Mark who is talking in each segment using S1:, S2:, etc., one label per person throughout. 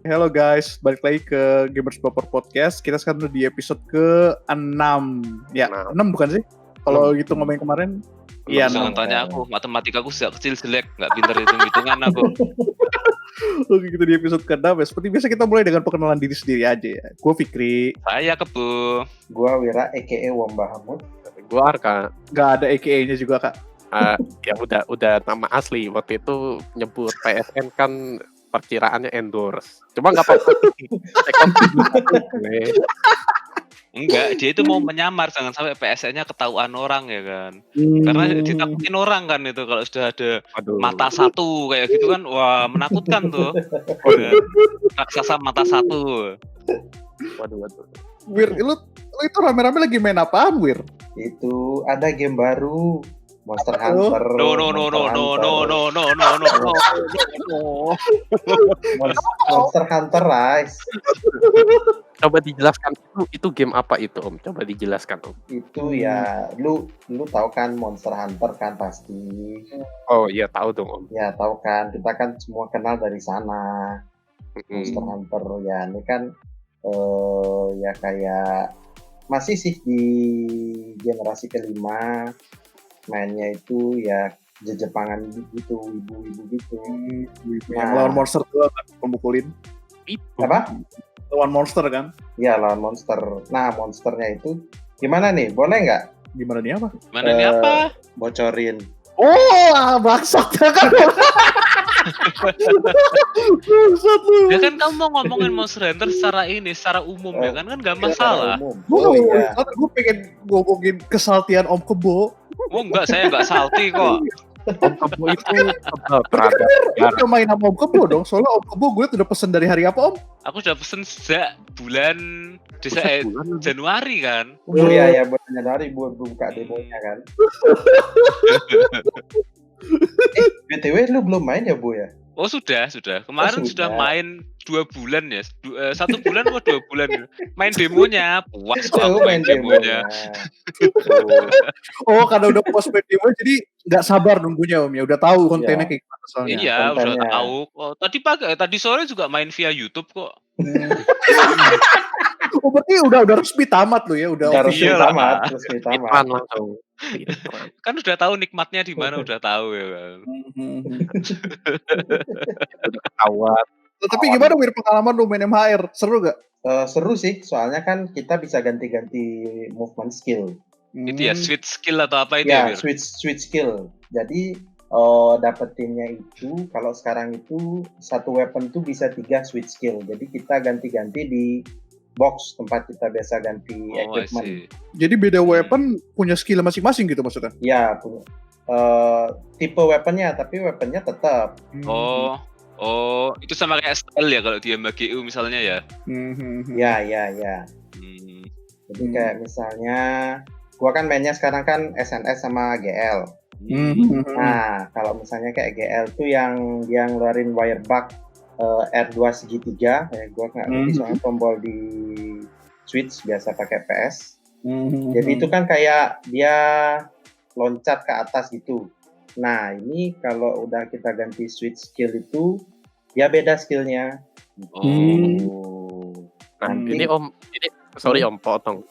S1: Halo guys, balik lagi ke Gamers Baper Podcast. Kita sekarang udah di episode ke-6. Ya, 6 bukan sih? Kalau gitu ngomongin kemarin.
S2: Iya, jangan tanya aku, matematikaku sejak kecil jelek, nggak pinter hitung-hitungan aku.
S1: Oke, kita di episode ke-6 ya. Seperti biasa kita mulai dengan perkenalan diri sendiri aja ya. Gue Fikri.
S2: Saya Kebu.
S3: Gue Wira, a.k.a. Wamba Hamud.
S4: Gue Arka.
S1: Gak ada AKA-nya juga, Kak.
S4: Ya udah nama asli. Waktu itu nyebut PSN kan perkiraannya endorse. Cuma nggak apa-apa.
S2: Enggak, dia itu mau menyamar, jangan sampai PSN-nya ketahuan orang ya kan. Karena ditakutin orang kan itu kalau sudah ada mata satu kayak gitu kan, wah menakutkan tuh. Raksasa mata satu.
S4: Waduh.
S1: Wir, lu itu rame-rame lagi main apaan, Wir?
S3: Itu ada game baru, Monster Hunter.
S2: No.
S3: Monster Hunter Rise.
S4: Coba dijelaskan itu game apa itu Om? Coba dijelaskan Om.
S3: Itu ya, lu tahu kan Monster Hunter kan pasti.
S4: Oh iya tahu dong Om.
S3: Ya tahu kan, kita kan semua kenal dari sana. Monster Hunter ya, ini kan ya kayak masih sih di generasi kelima, mainnya itu ya Jepangan gitu, ibu-ibu gitu.
S1: Yang lawan monster tuh pemukulin.
S3: Apa?
S1: Lawan monster kan?
S3: Ya lawan monster. Nah monsternya itu gimana nih? Boleh nggak?
S1: Gimana nih apa?
S2: Mana nih apa?
S3: Bocorin.
S1: Oh, bangsat ya kan?
S2: Ya kan kamu mau ngomongin Monster Hunter secara umum ya kan nggak masalah.
S1: Gue pengen ngomongin kesaltian Om Kebo.
S2: Oh enggak, saya enggak salty kok.
S4: Om Kebo itu terhadap.
S1: Udah main sama Om Kebo dong. Soalnya Om Kebo gue udah pesen dari hari apa Om?
S2: Aku sudah pesen sejak bulan Januari kan.
S3: Oh iya ya, bulan Januari buat buka demonya kan. BTW lu belum main ya Bu ya?
S2: Oh sudah. Kemarin sudah main 2 bulan ya. 1 bulan atau 2 bulan. Main demonya, puas kok aku main demonya.
S1: Oh, karena udah puas main demo jadi nggak sabar nunggunya Om ya. Udah tahu kontennya kayak gimana soalnya.
S2: Iya, udah tahu. Oh, tadi sore juga main via YouTube kok.
S1: Oh, berarti udah resmi tamat lo ya, udah
S3: resmi tamat.
S4: Langsung.
S2: Kan udah tahu nikmatnya di mana, udah tahu ya kan.
S4: Udah ketahuan.
S1: Tapi gimana Wir pengalaman lu main MHR? Seru gak?
S3: Seru sih, soalnya kan kita bisa ganti-ganti movement skill.
S2: Itu ya switch skill atau apa itu
S3: ya?
S2: Ya,
S3: switch skill. Jadi dapetinnya itu kalau sekarang itu satu weapon tuh bisa 3 switch skill. Jadi kita ganti-ganti di box tempat kita biasa ganti equipment.
S1: Jadi beda weapon punya skill masing-masing gitu maksudnya? Iya,
S3: punya. Tipe weaponnya, tapi weaponnya tetap.
S2: Oh, itu sama kayak style ya kalau dia MGU misalnya ya?
S3: Ya. Jadi kayak misalnya, gua kan mainnya sekarang kan SNS sama GL. Nah, kalau misalnya kayak GL tuh yang dia ngeluarin wire bug R2 segitiga, gua nggak ngerti soalnya tombol di Switch biasa pakai PS. Jadi itu kan kayak dia loncat ke atas gitu. Nah, ini kalau udah kita ganti switch skill itu, dia beda skillnya.
S4: Ini Om, sorry Om, potong.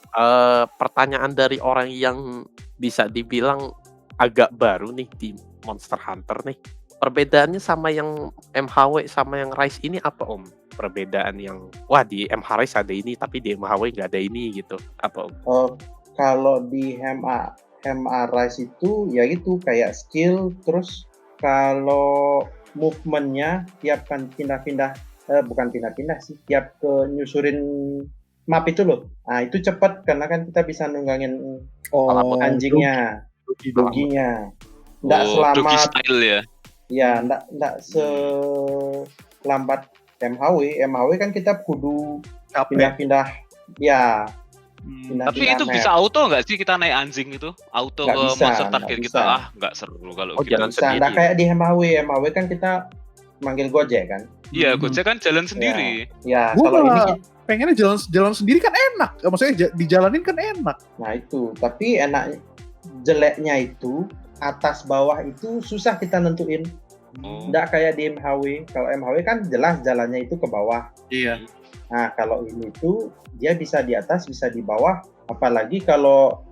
S4: Pertanyaan dari orang yang bisa dibilang agak baru nih di Monster Hunter nih. Perbedaannya sama yang MHW sama yang Rise ini apa Om? Perbedaan yang, wah di MH Rise ada ini, tapi di MHW nggak ada ini gitu. Apa Om?
S3: Kalau di MH Rise itu ya gitu kayak skill, terus kalau movementnya tiap kan bukan pindah-pindah sih, tiap ke nyusurin map itu loh. Nah itu cepat karena kan kita bisa nunggangin anjingnya, doginya. Nggak selama
S2: dogi style ya.
S3: Ya nggak selambat MHW kan kita kudu pindah-pindah ya.
S2: Tapi itu bisa auto nggak sih kita naik anjing itu? Auto ke monster target kita? Nggak seru kalau gitu.
S3: Jangan bisa. Nggak kayak di MHW kan kita manggil Gojek kan?
S2: Iya, Gojek kan jalan sendiri.
S3: Ya kalau ini
S1: pengennya jalan sendiri kan enak. Maksudnya dijalanin kan enak.
S3: Nah itu, tapi jeleknya itu atas bawah itu susah kita nentuin.
S2: Oh.
S3: Nggak kayak di MHW. Kalau MHW kan jelas jalannya itu ke bawah.
S1: Iya.
S3: Nah, kalau ini tuh dia bisa di atas, bisa di bawah. Apalagi kalau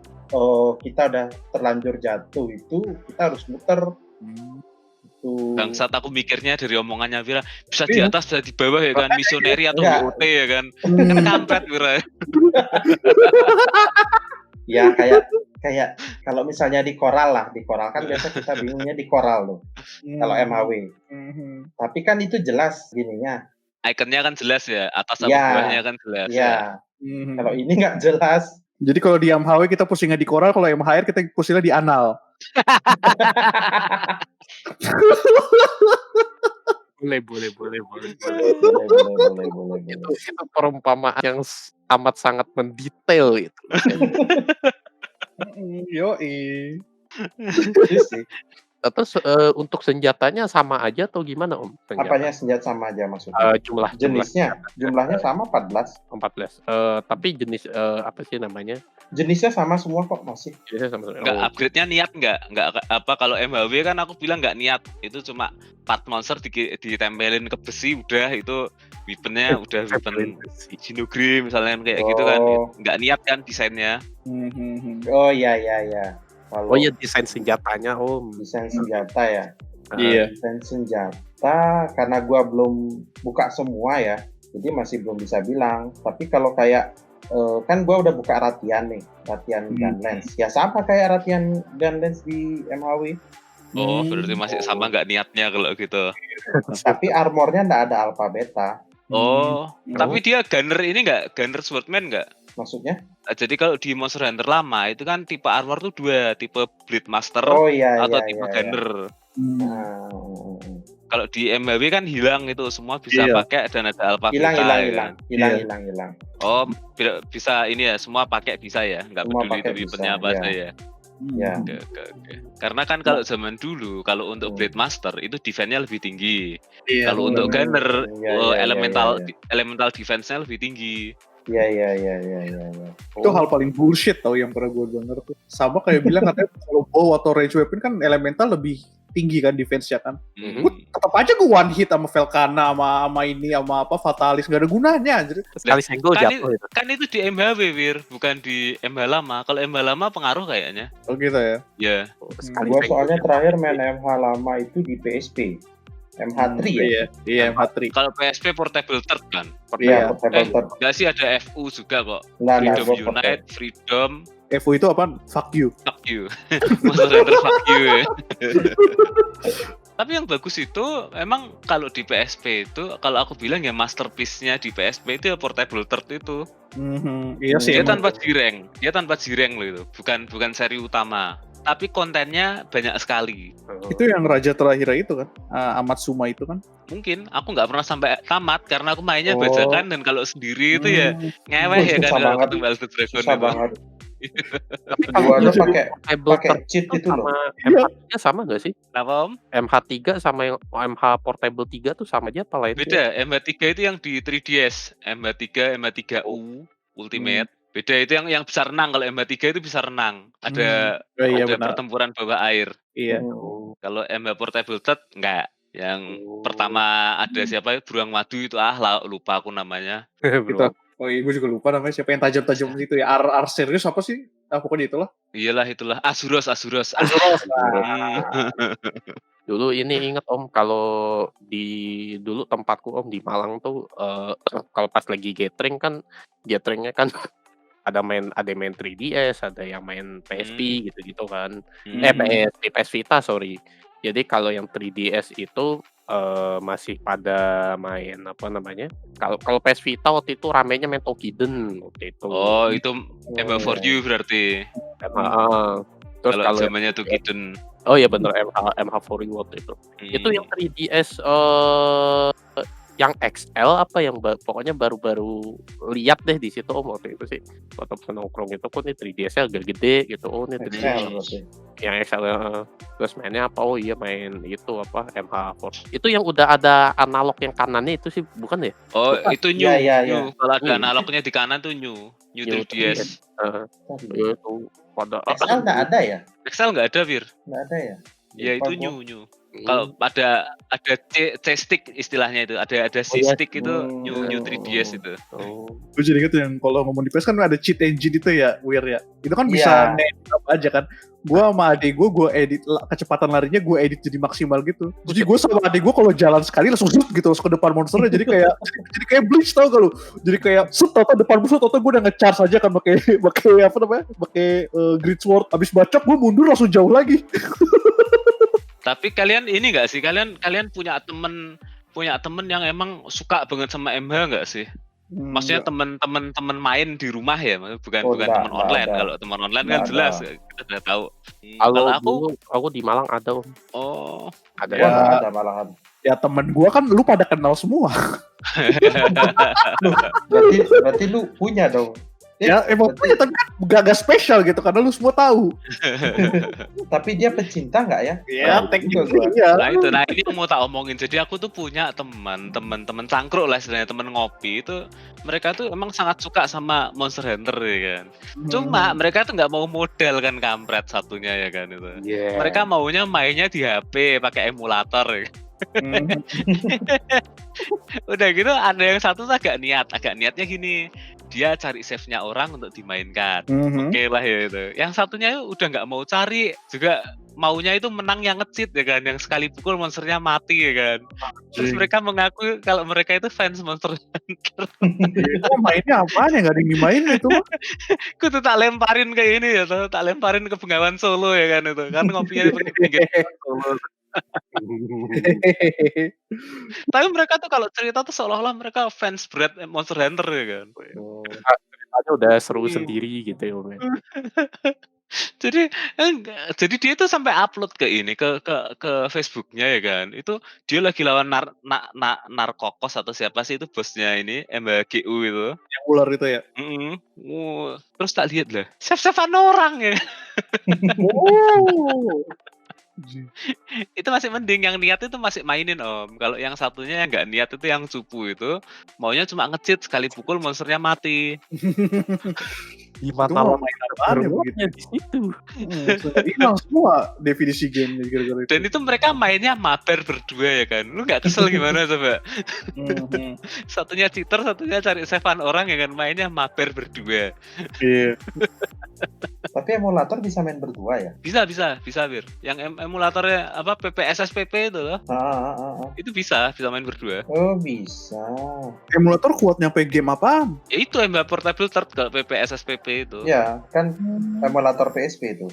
S3: kita udah terlanjur jatuh itu, kita harus muter. Itu.
S2: Bangsat aku mikirnya dari omongannya Vira bisa di
S1: Iya.
S2: atas bisa di bawah ya kan, misioneri atau
S3: Enggak.
S2: WOT ya kan. Kan kampret Vira.
S3: Ya kayak kalau misalnya di koral kan biasa kita bingungnya di koral loh. Kalau MHW. Tapi kan itu jelas gininya.
S2: Ikonnya kan jelas ya, atas sama
S3: Ya.
S2: bawahnya kan jelas ya.
S3: Ya. Kalau ini nggak jelas.
S1: Jadi kalau di MHW kita pusingnya di koral, kalau MHR kita pusingnya di anal.
S4: Boleh.
S3: Boleh.
S4: Itu perumpamaan yang amat sangat mendetail itu.
S1: Yoi.
S3: Itu sih.
S4: Terus untuk senjatanya sama aja atau gimana Om?
S3: Apanya senjata sama aja maksudnya? Jumlahnya sama 14.
S4: 14. Tapi jenis apa sih namanya?
S3: Jenisnya sama semua kok masih.
S4: Jenisnya sama.
S2: Enggak, upgrade-nya niat enggak apa kalau MHW kan aku bilang enggak niat. Itu cuma part monster ditempelin ke besi udah itu weapon-nya udah weapon Shinogri misalnya kayak gitu kan. Enggak niat kan desainnya.
S3: Oh iya.
S4: Oh iya desain senjatanya Om.
S3: Desain senjata ya.
S1: Iya.
S3: Desain senjata karena gua belum buka semua ya. Jadi masih belum bisa bilang. Tapi kalau kayak kan gua udah buka Ratian Gunlance. Ya sama kayak Ratian Gunlance di MHW.
S2: Oh, berarti masih sama nggak niatnya kalau gitu.
S3: Tapi armornya nggak ada alpha beta.
S2: Oh, tapi dia gunner ini nggak? Gunner swordman nggak?
S3: Maksudnya?
S2: Jadi kalau di Monster Hunter lama itu kan tipe armor tuh 2, tipe Blade Master atau tipe Gunner. Kalau di MHW kan hilang itu, semua bisa pakai dan ada alpha beta.
S3: Hilang.
S2: Oh, bisa ini ya, semua pakai bisa ya, nggak peduli itu weaponnya apa aja ya.
S3: Ya.
S2: Oke. Karena kan kalau zaman dulu kalau untuk Blade Master itu defense-nya lebih tinggi. Kalau untuk Gunner elemental defense-nya lebih tinggi.
S3: Iya.
S1: Itu hal paling bullshit tau yang pernah gue denger tuh. Sama kayak bilang katanya kalau bow atau range weapon kan elemental lebih tinggi kan defense-nya kan. Tetap aja gue one hit sama Velkana sama ini sama apa Fatalis gak ada gunanya anjir.
S4: Sekali senggol jatuh itu.
S2: Kan itu di MHW Wir, bukan di MH lama. Kalau MH lama pengaruh kayaknya.
S1: Oh gitu ya.
S2: Iya.
S3: Gua soalnya terakhir main MH lama itu di PSP. MH3 ya?
S1: Iya, MH3.
S2: Kalau PSP portable third kan?
S3: Iya, portable third.
S2: Enggak sih ada FU juga kok.
S3: Freedom
S2: Unite, Freedom.
S1: FU itu apaan? Fuck you.
S2: Monster Hunter fuck you ya. Tapi yang bagus itu emang kalau di PSP itu kalau aku bilang ya masterpiece-nya di PSP itu ya portable third itu.
S1: Iya sih.
S2: Dia tanpa jireng loh itu. Bukan seri utama. Tapi kontennya banyak sekali.
S1: Itu yang raja terakhir itu kan, Amatsuma itu kan?
S2: Mungkin aku nggak pernah sampai tamat karena aku mainnya bajakan dan kalau sendiri itu ya ngeweh ya kan kalau ketemu Elder Dragon
S3: susah
S2: itu.
S3: banget.
S4: Tapi
S3: kalau
S4: gua
S3: aja pakai cheat itu loh.
S4: MH3 sama nggak sih?
S2: Kenapa Om?
S4: MH3 sama yang MH Portable 3 tuh sama aja apa lain?
S2: Beda. MH3 itu yang di 3DS, MH3, MH3U Ultimate. Beda itu yang bisa renang. Kalau MH3 itu bisa renang. Ada pertempuran bawah air.
S1: Iya.
S2: Kalau MH Portable Third enggak. Yang pertama ada siapa? Beruang madu itu lupa aku namanya.
S1: Gitu. Oh iya, gue juga lupa namanya siapa yang tajam-tajam itu ya. R serius apa sih? Pokoknya itulah.
S2: Itulah. Azuros.
S4: Dulu ini inget Om, kalau dulu tempatku Om di Malang tuh kalau pas lagi gatheringnya kan ada main 3DS, ada yang main PSP gitu-gitu kan. PS Vita sorry. Jadi kalau yang 3DS itu masih pada main apa namanya? Kalau PS Vita waktu itu ramenya main Tokiden waktu itu.
S2: Oh, itu MH4U berarti. Terus kalau zamannya Tokiden.
S4: Oh iya bener MH4U waktu itu. Itu yang 3DS yang XL apa yang pokoknya baru lihat deh di situ Om waktu itu sih. Waktu nongkrong itu kok nih 3DS-nya agak gede gitu. Oh nih 3DS. Yang XL terus mainnya apa? Oh iya main itu apa MH4. Itu yang udah ada analog yang kanannya itu sih bukan ya?
S2: Oh, itu new.
S3: Iya.
S2: Kalau ada analognya di kanan tuh new 3DS.
S4: Itu pada
S3: XL nggak ada ya?
S2: XL nggak ada, Wir.
S3: Nggak ada ya?
S2: Ya itu new. Kalau ada C-stick istilahnya itu, ada
S4: Oh ya.
S2: C-stick itu New 3DS itu.
S4: Oh.
S1: Gue jadi inget yang kalau ngomong di PS kan ada cheat engine itu ya, Weir ya. Itu kan bisa ngedit apa aja kan. Gue sama adik gue edit kecepatan larinya, gue edit jadi maksimal gitu. Jadi gue sama adik gue kalau jalan sekali langsung shoot gitu langsung ke depan monsternya, jadi kayak Bleach, tau gak lu? Jadi kayak shoot atau depan musuh, atau gue udah nge-charge aja kan pakai apa namanya? Pakai Great Sword. Abis bacok gue mundur langsung jauh lagi.
S2: Tapi kalian ini nggak sih? Kalian punya temen yang emang suka banget sama MH nggak sih? Maksudnya temen main di rumah ya, bukan teman online. Kalau teman online kan jelas kita udah tahu.
S4: Kalau aku di Malang ada.
S2: Oh,
S3: ada ya, ada malahan.
S1: Ya temen gue kan lu pada kenal semua.
S3: berarti lu punya dong.
S1: Ya emang punya, tapi kan gak spesial gitu karena lu semua tahu.
S3: Tapi dia pecinta nggak ya?
S1: Ya, iya.
S2: Nah ini mau tak omongin. Jadi aku tuh punya teman cangkruk lah istilahnya, teman ngopi itu. Mereka tuh emang sangat suka sama Monster Hunter ya kan. Cuma mereka tuh nggak mau modal kan, kampret satunya ya kan itu.
S3: Yeah.
S2: Mereka maunya mainnya di HP pakai emulator ya. Udah gitu ada yang satu agak niatnya gini, dia cari save-nya orang untuk dimainkan. Oke lah ya itu. Yang satunya udah nggak mau cari, juga maunya itu menang yang nge-cheat ya kan, yang sekali pukul monsternya mati ya kan. Terus mereka mengaku kalau mereka itu fans Monster Hunter.
S1: Itu mainnya apaan ya, nggak dimainin itu?
S2: Aku tuh tak lemparin kayak ini ya, tak lemparin ke Bengawan Solo ya kan itu, kan ngopinya di pinggir Solo. Tapi mereka tuh kalau cerita tuh seolah-olah mereka fans berat Monster Hunter ya kan.
S4: Ceritanya udah seru sendiri gitu ya.
S2: Jadi dia tuh sampai upload ke ini ke Facebooknya ya kan. Itu dia lagi lawan Narkokos atau siapa sih itu bosnya ini MHGU itu.
S1: Yang ular itu ya.
S2: Terus tak lihat lah, save-savean orang ya. Itu masih mending, yang niat itu masih mainin om. Kalau yang satunya yang nggak niat itu, yang cupu itu maunya cuma nge-cheat, sekali pukul monsternya mati.
S4: Di mata
S1: main apaan ya begitu
S4: di situ.
S1: Hilang semua definisi game gara-gara itu.
S2: Dan itu mereka mainnya mabar berdua ya kan. Lu nggak kesel gimana coba? Satunya cheater, satunya cari savean orang ya kan, mainnya mabar berdua.
S1: Iya.
S3: Tapi emulator bisa main berdua ya?
S2: Bisa Bir. Yang emulatornya apa, PPSSPP itu loh. Itu bisa main berdua.
S3: Oh bisa.
S1: Emulator kuat nyampe game apaan?
S2: Ya itu MH Portable Third kalau PPSSPP itu.
S3: Ya kan emulator PSP itu.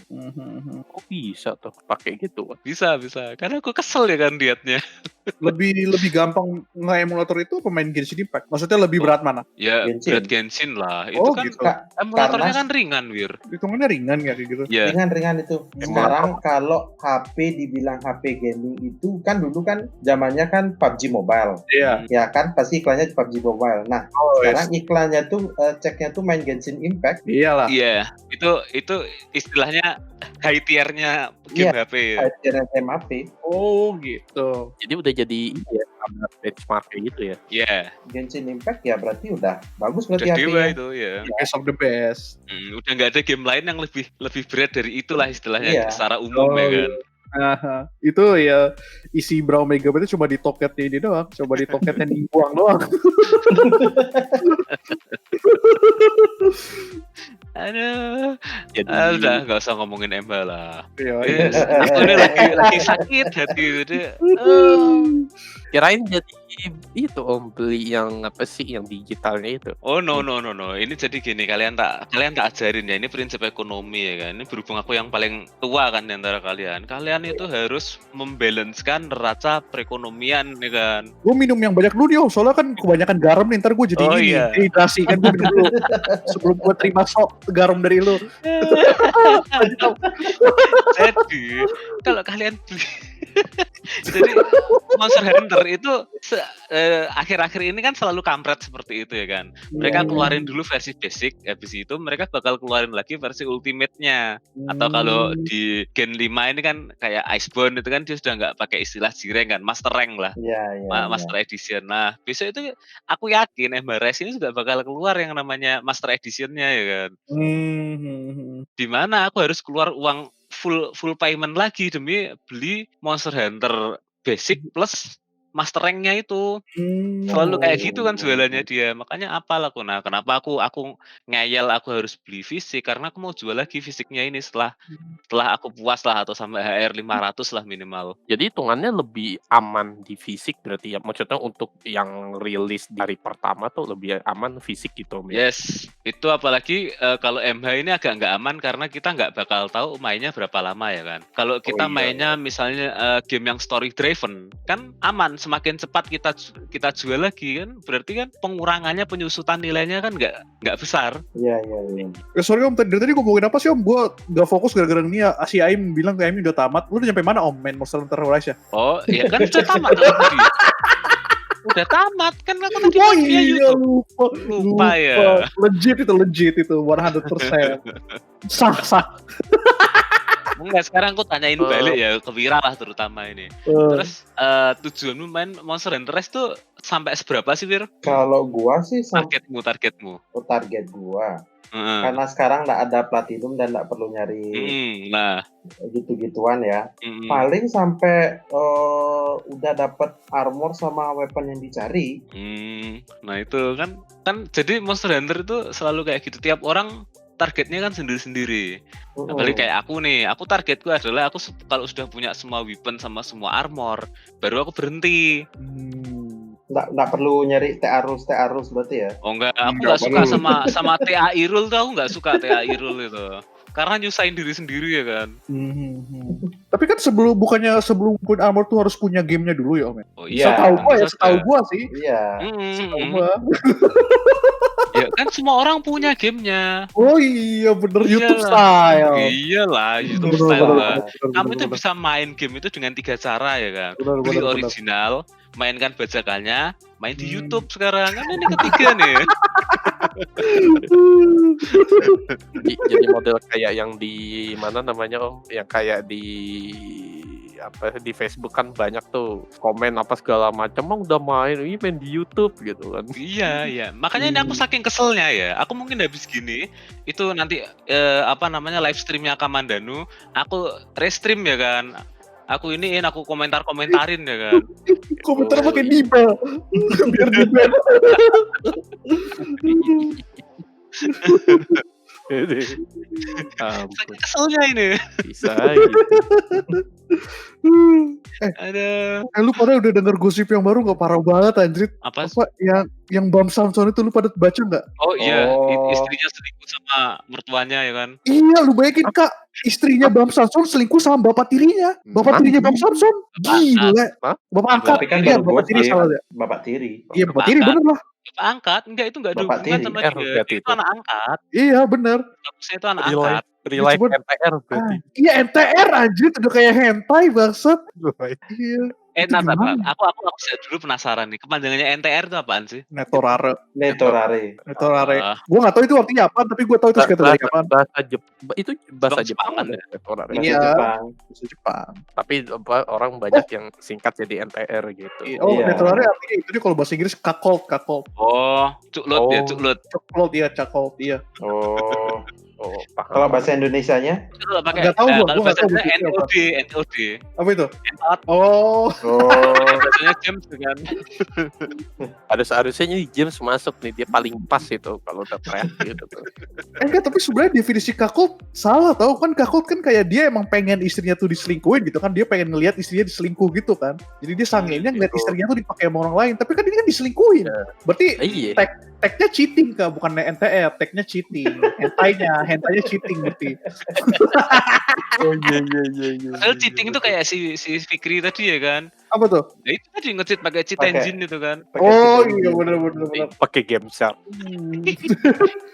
S4: Kok bisa tuh pakai gitu?
S2: Bisa. Karena aku kesel ya kan liatnya.
S1: Lebih gampang nge-emulator itu pemain Genshin Impact. Maksudnya lebih berat mana?
S2: Ya
S3: Genshin.
S2: berat Genshin lah. Itu kan
S1: gitu.
S2: emulatornya kan ringan Wir.
S1: Hitungannya ringan kayak gitu.
S2: Ya.
S3: Ringan itu. Sekarang kalau HP dibilang HP gaming itu kan dulu kan zamannya kan PUBG Mobile.
S1: Iya.
S3: Ya kan pasti iklannya di PUBG Mobile. Nah, sekarang iklannya tuh ceknya tuh main Genshin Impact.
S1: Iyalah.
S2: Iya. Itu istilahnya high tier-nya game HP ya.
S3: High tier HP.
S1: Oh gitu.
S4: Jadi udah jadi benchmark gitu ya.
S2: Iya.
S3: Genshin Impact ya berarti udah bagus berarti
S2: Udah
S3: HP.
S2: dewa itu ya.
S1: Best of the best.
S2: Udah nggak ada game lain yang lebih berat dari itulah istilahnya secara umum ya kan.
S1: Itu ya isi Brawl Mega itu cuma di toketnya ini doang, coba di toketnya dibuang doang.
S2: Aduh, udah nggak usah ngomongin Emba lah.
S1: Iya.
S2: Aku ini lagi sakit hati gitu.
S4: Kirain jadi itu om, beli yang apa sih yang digitalnya itu.
S2: Oh no. Ini jadi gini, kalian tak ajarin ya, ini prinsip ekonomi ya kan. Ini berhubung aku yang paling tua kan di antara kalian. Kalian itu harus membalancekan neraca perekonomian ya kan.
S1: Gue minum yang banyak dulu nih, soalnya kan kebanyakan garam nih, ntar gue jadi dehidrasi kan, gue minum dulu sebelum gue terima sok garam dari lu.
S2: Jadi kalau kalian beli jadi Monster Hunter itu akhir-akhir ini kan selalu kampret seperti itu ya kan. Mereka keluarin dulu versi basic, habis itu mereka bakal keluarin lagi versi ultimate-nya. Atau kalau di Gen 5 ini kan kayak Iceborne itu kan dia sudah nggak pakai istilah J-rank kan, Master Rank lah. Master Edition. Nah, besok itu aku yakin Embares ini juga bakal keluar yang namanya Master Edition-nya ya kan. Dimana aku harus keluar uang full payment lagi demi beli Monster Hunter Basic plus Master Rank-nya itu. Selalu kayak gitu kan jualannya dia, makanya apal aku. Nah, kenapa aku ngeyel aku harus beli fisik, karena aku mau jual lagi fisiknya ini setelah aku puas lah atau sampai HR 500 lah minimal.
S4: Jadi hitungannya lebih aman di fisik berarti ya? Maksudnya untuk yang rilis dari pertama tuh lebih aman fisik gitu, Om, ya?
S2: Yes, itu apalagi kalau MH ini agak nggak aman karena kita nggak bakal tahu mainnya berapa lama ya kan. Kalau kita
S3: iya,
S2: mainnya misalnya game yang story driven kan aman, semakin cepat kita jual lagi kan, berarti kan pengurangannya penyusutan nilainya kan nggak besar.
S3: Iya.
S1: Sorry Om, tadi gue ngomongin apa sih Om? Gue gak fokus gara-gara ini ya. Si Aim bilang ke Aim udah tamat. Lu udah nyampe mana Om main Monster Hunter Rise ya?
S2: Oh, ya kan sudah tamat tadi. Udah tamat kan aku tadi
S1: Oh
S2: via
S1: iya,
S2: YouTube. Lupa ya.
S1: Legit itu 100%. Sah.
S2: Enggak, sekarang aku tanyain balik ya ke Wira lah terutama ini. Terus tujuanmu main Monster Hunter Rise tuh sampai seberapa sih, Wir?
S3: Kalau gua sih
S2: Targetmu.
S3: target gua. Karena sekarang nggak ada platinum dan nggak perlu nyari
S2: Nah,
S3: gitu-gituan ya. Paling sampai udah dapet armor sama weapon yang dicari.
S2: Nah itu kan jadi Monster Hunter itu selalu kayak gitu. Tiap orang targetnya kan sendiri-sendiri. Apalagi kayak aku nih, aku targetku adalah aku kalau sudah punya semua weapon sama semua armor, baru aku berhenti.
S3: Nggak perlu nyari Tearus berarti ya?
S2: Oh enggak, aku nggak suka sama TAI rule tuh, aku nggak suka TAI rule itu. Karena nyusahin diri sendiri ya kan.
S1: Tapi kan sebelum punya armor tuh harus punya gamenya dulu ya Om.
S2: Oh iya.
S1: Setahu gua sih.
S3: Iya.
S2: Ya kan semua orang punya gamenya.
S1: Oh iya bener, YouTube style.
S2: Iyalah, YouTube style lah. Kamu itu bisa main game itu dengan 3 cara ya kan. Beli original, mainkan bajakannya, main di YouTube sekarang. Kan ini ketiga nih.
S4: Jadi model kayak yang di mana namanya Om, yang kayak di Facebook kan banyak tuh komen apa segala macam, emang udah main di YouTube gitu kan.
S2: Iya. Makanya ini aku saking keselnya ya. Aku mungkin habis gini itu nanti live streamnya Kamandanu, aku restream ya kan. Aku komentarin ya kan.
S1: Komentar pakai dibel. Biar dibel.
S2: Saking keselnya ini.
S4: Bisa gitu.
S1: Lu pada udah denger gosip yang baru nggak? Parah banget anjir.
S2: Apa
S1: yang Bam Samson itu lu pada baca nggak?
S2: Oh iya, istrinya selingkuh sama mertuanya ya kan.
S1: Iya, lu bayangin Kak, istrinya Bam Samson selingkuh sama bapak tirinya. Bapak tirinya Bam Samson. Gila. Bapak angkat.
S3: Tapi kan
S1: Iya, bapak tiri salah ya.
S3: Bapak tiri.
S1: Iya, bapak tiri bener lah.
S2: Bapak angkat, enggak itu enggak ada
S3: Bapak
S2: hubungan
S3: tiri.
S2: sama dia.
S4: Berarti
S2: Itu anak angkat.
S1: Iya, bener.
S2: Statusnya itu anak angkat.
S4: Real life
S1: Cuman-
S4: NTR berarti.
S1: Iya, NTR anjir, udah kayak hentai bangsat. Iya. Itu gimana?
S2: Aku dulu penasaran nih, kepanjangannya NTR itu apaan sih?
S1: Netorare.
S3: Netorare.
S1: Gue gak tahu itu artinya apa, tapi gue tahu itu sekitar dari apaan.
S4: Itu bahasa
S2: Jepang
S4: Jepang
S2: kan?
S4: ya?
S1: Iya.
S3: Jepang.
S1: Bahasa Jepang.
S4: Tapi orang banyak yang singkat jadi NTR gitu.
S1: Oh,
S3: Iya.
S1: Netorare artinya itu dia kalau bahasa Inggris kakolt.
S2: Oh, cuklut ya, cuklut.
S1: Cakolt, iya.
S3: Oh,
S4: paham.
S3: kalau bahasa Indonesianya?
S2: Kalau pakai
S1: Nggak tahu gua
S2: kalau
S1: nggak tahu
S2: bahasa
S1: bentuknya apa.
S2: NOD.
S1: Apa itu?
S2: Entot.
S1: Oh,
S2: Bahasanya James kan.
S4: Harusnya ini James masuk nih, dia paling pas itu kalau udah teriak gitu.
S1: enggak, tapi sebenarnya definisi kakolt salah tau kan. Kakolt kan kayak dia emang pengen istrinya tuh diselingkuhin gitu kan. Dia pengen ngelihat istrinya diselingkuh gitu kan. Jadi dia sangenya ngeliat istrinya tuh dipakai sama orang lain. Tapi kan ini kan diselingkuhin. Berarti
S4: Iya.
S1: tagnya cheating Kak, bukan NTR. Tagnya cheating. Hentainya cheating berarti.
S4: Oh iya.
S2: Padahal cheating itu kayak si Fikri tadi ya kan.
S1: Apa tuh?
S2: Ya itu tadi nge-cheat pakai cheat
S3: Pakai.
S2: engine itu kan.
S1: Oh iya, bener.
S4: Pakai game shark.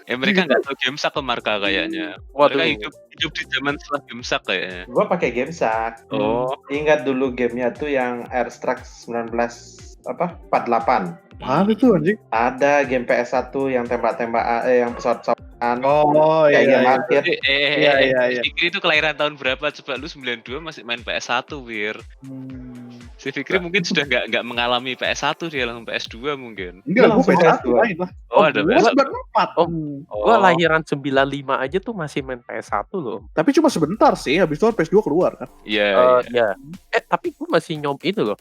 S2: Mereka nggak tahu Gameshark ke marka kayaknya.
S4: Waduh.
S2: Mereka hidup di zaman setelah Gameshark kayaknya.
S3: Gua pakai GameShark.
S2: Oh.
S3: Ingat dulu gamenya tuh yang Airstrike 48.
S1: Mana itu anjing?
S3: Ada game PS1 yang tembak-tembak yang pesawat-pesawatan.
S1: Oh
S3: kayak game
S1: iya.
S3: arcade.
S1: Iya.
S2: Fikri itu kelahiran tahun berapa? Coba lu 92 masih main PS1, Wir. Si Fikri mungkin sudah nggak mengalami PS1, dia langsung PS2 mungkin.
S1: Enggak, gue
S3: langsung
S1: PS1
S3: PS2.
S1: main lah.
S2: Oh, ada
S1: Gue
S2: PS1.
S1: 94.
S4: Oh. Gua lahiran 95 aja tuh masih main PS1 loh.
S1: Tapi cuma sebentar sih, habis itu kan PS2 keluar kan.
S2: Iya.
S4: Ya. Tapi gue masih itu loh.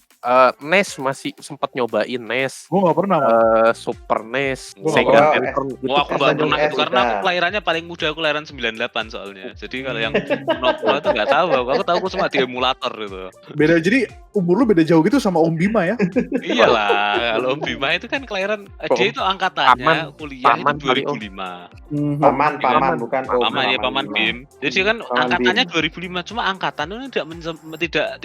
S4: NES masih sempat nyobain NES.
S1: Gue gak pernah. Man.
S4: Super NES,
S1: Gua
S4: Sega
S3: nggak
S4: Saturn gitu.
S2: Oh, aku nggak
S3: S1
S2: pernah itu karena
S3: udah.
S2: aku kelahirannya paling muda, aku kelahiran 98 soalnya. Jadi kalau yang Nokia itu nggak tahu. Aku tahu aku cuma di emulator gitu.
S1: Beda, jadi umur lu beda jauh gitu sama Om Bima ya.
S2: Iyalah, kalau Om Bima itu kan kelahiran dia itu angkatannya kuliah
S4: Paman
S2: itu 2005.
S3: Paman bukan
S2: Paman Bim. Jadi kan
S3: Paman
S2: angkatannya
S3: Bim.
S2: 2005, cuma angkatan itu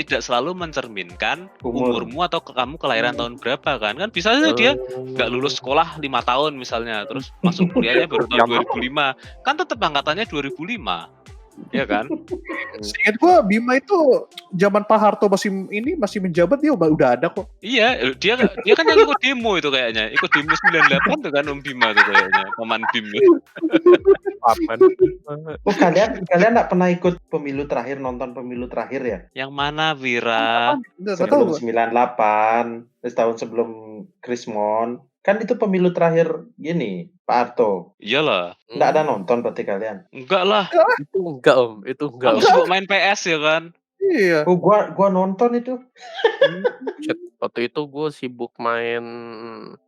S2: tidak selalu mencerminkan
S3: Umur.
S2: umurmu atau kamu kelahiran tahun berapa kan. Kan bisa aja dia nggak lulus sekolah 5 tahun misalnya, terus masuk kuliahnya baru tahun 2005. Kan tetap angkatannya 2005. Ya kan?
S1: Seingat gue Bima itu zaman Pak Harto masih menjabat, dia udah ada kok.
S2: Iya, dia kan yang ikut demo itu kayaknya. Ikut demo 98 tuh kan Om Bima tuh kayaknya, Paman Bim.
S4: Paman.
S3: Oh, kalian enggak pernah ikut pemilu terakhir, nonton pemilu terakhir ya?
S2: Yang mana Wira?
S1: Enggak tahu.
S3: Sebelum 98, setahun sebelum Krismon. Kan itu pemilu terakhir gini, Pak Harto.
S2: Iyalah.
S3: Enggak ada nonton berarti kalian?
S2: Enggak lah.
S4: Itu enggak Om, itu enggak.
S2: Kamu sibuk main PS ya kan?
S1: Iya.
S3: Oh, gua nonton itu.
S4: Shit, waktu itu gue sibuk main.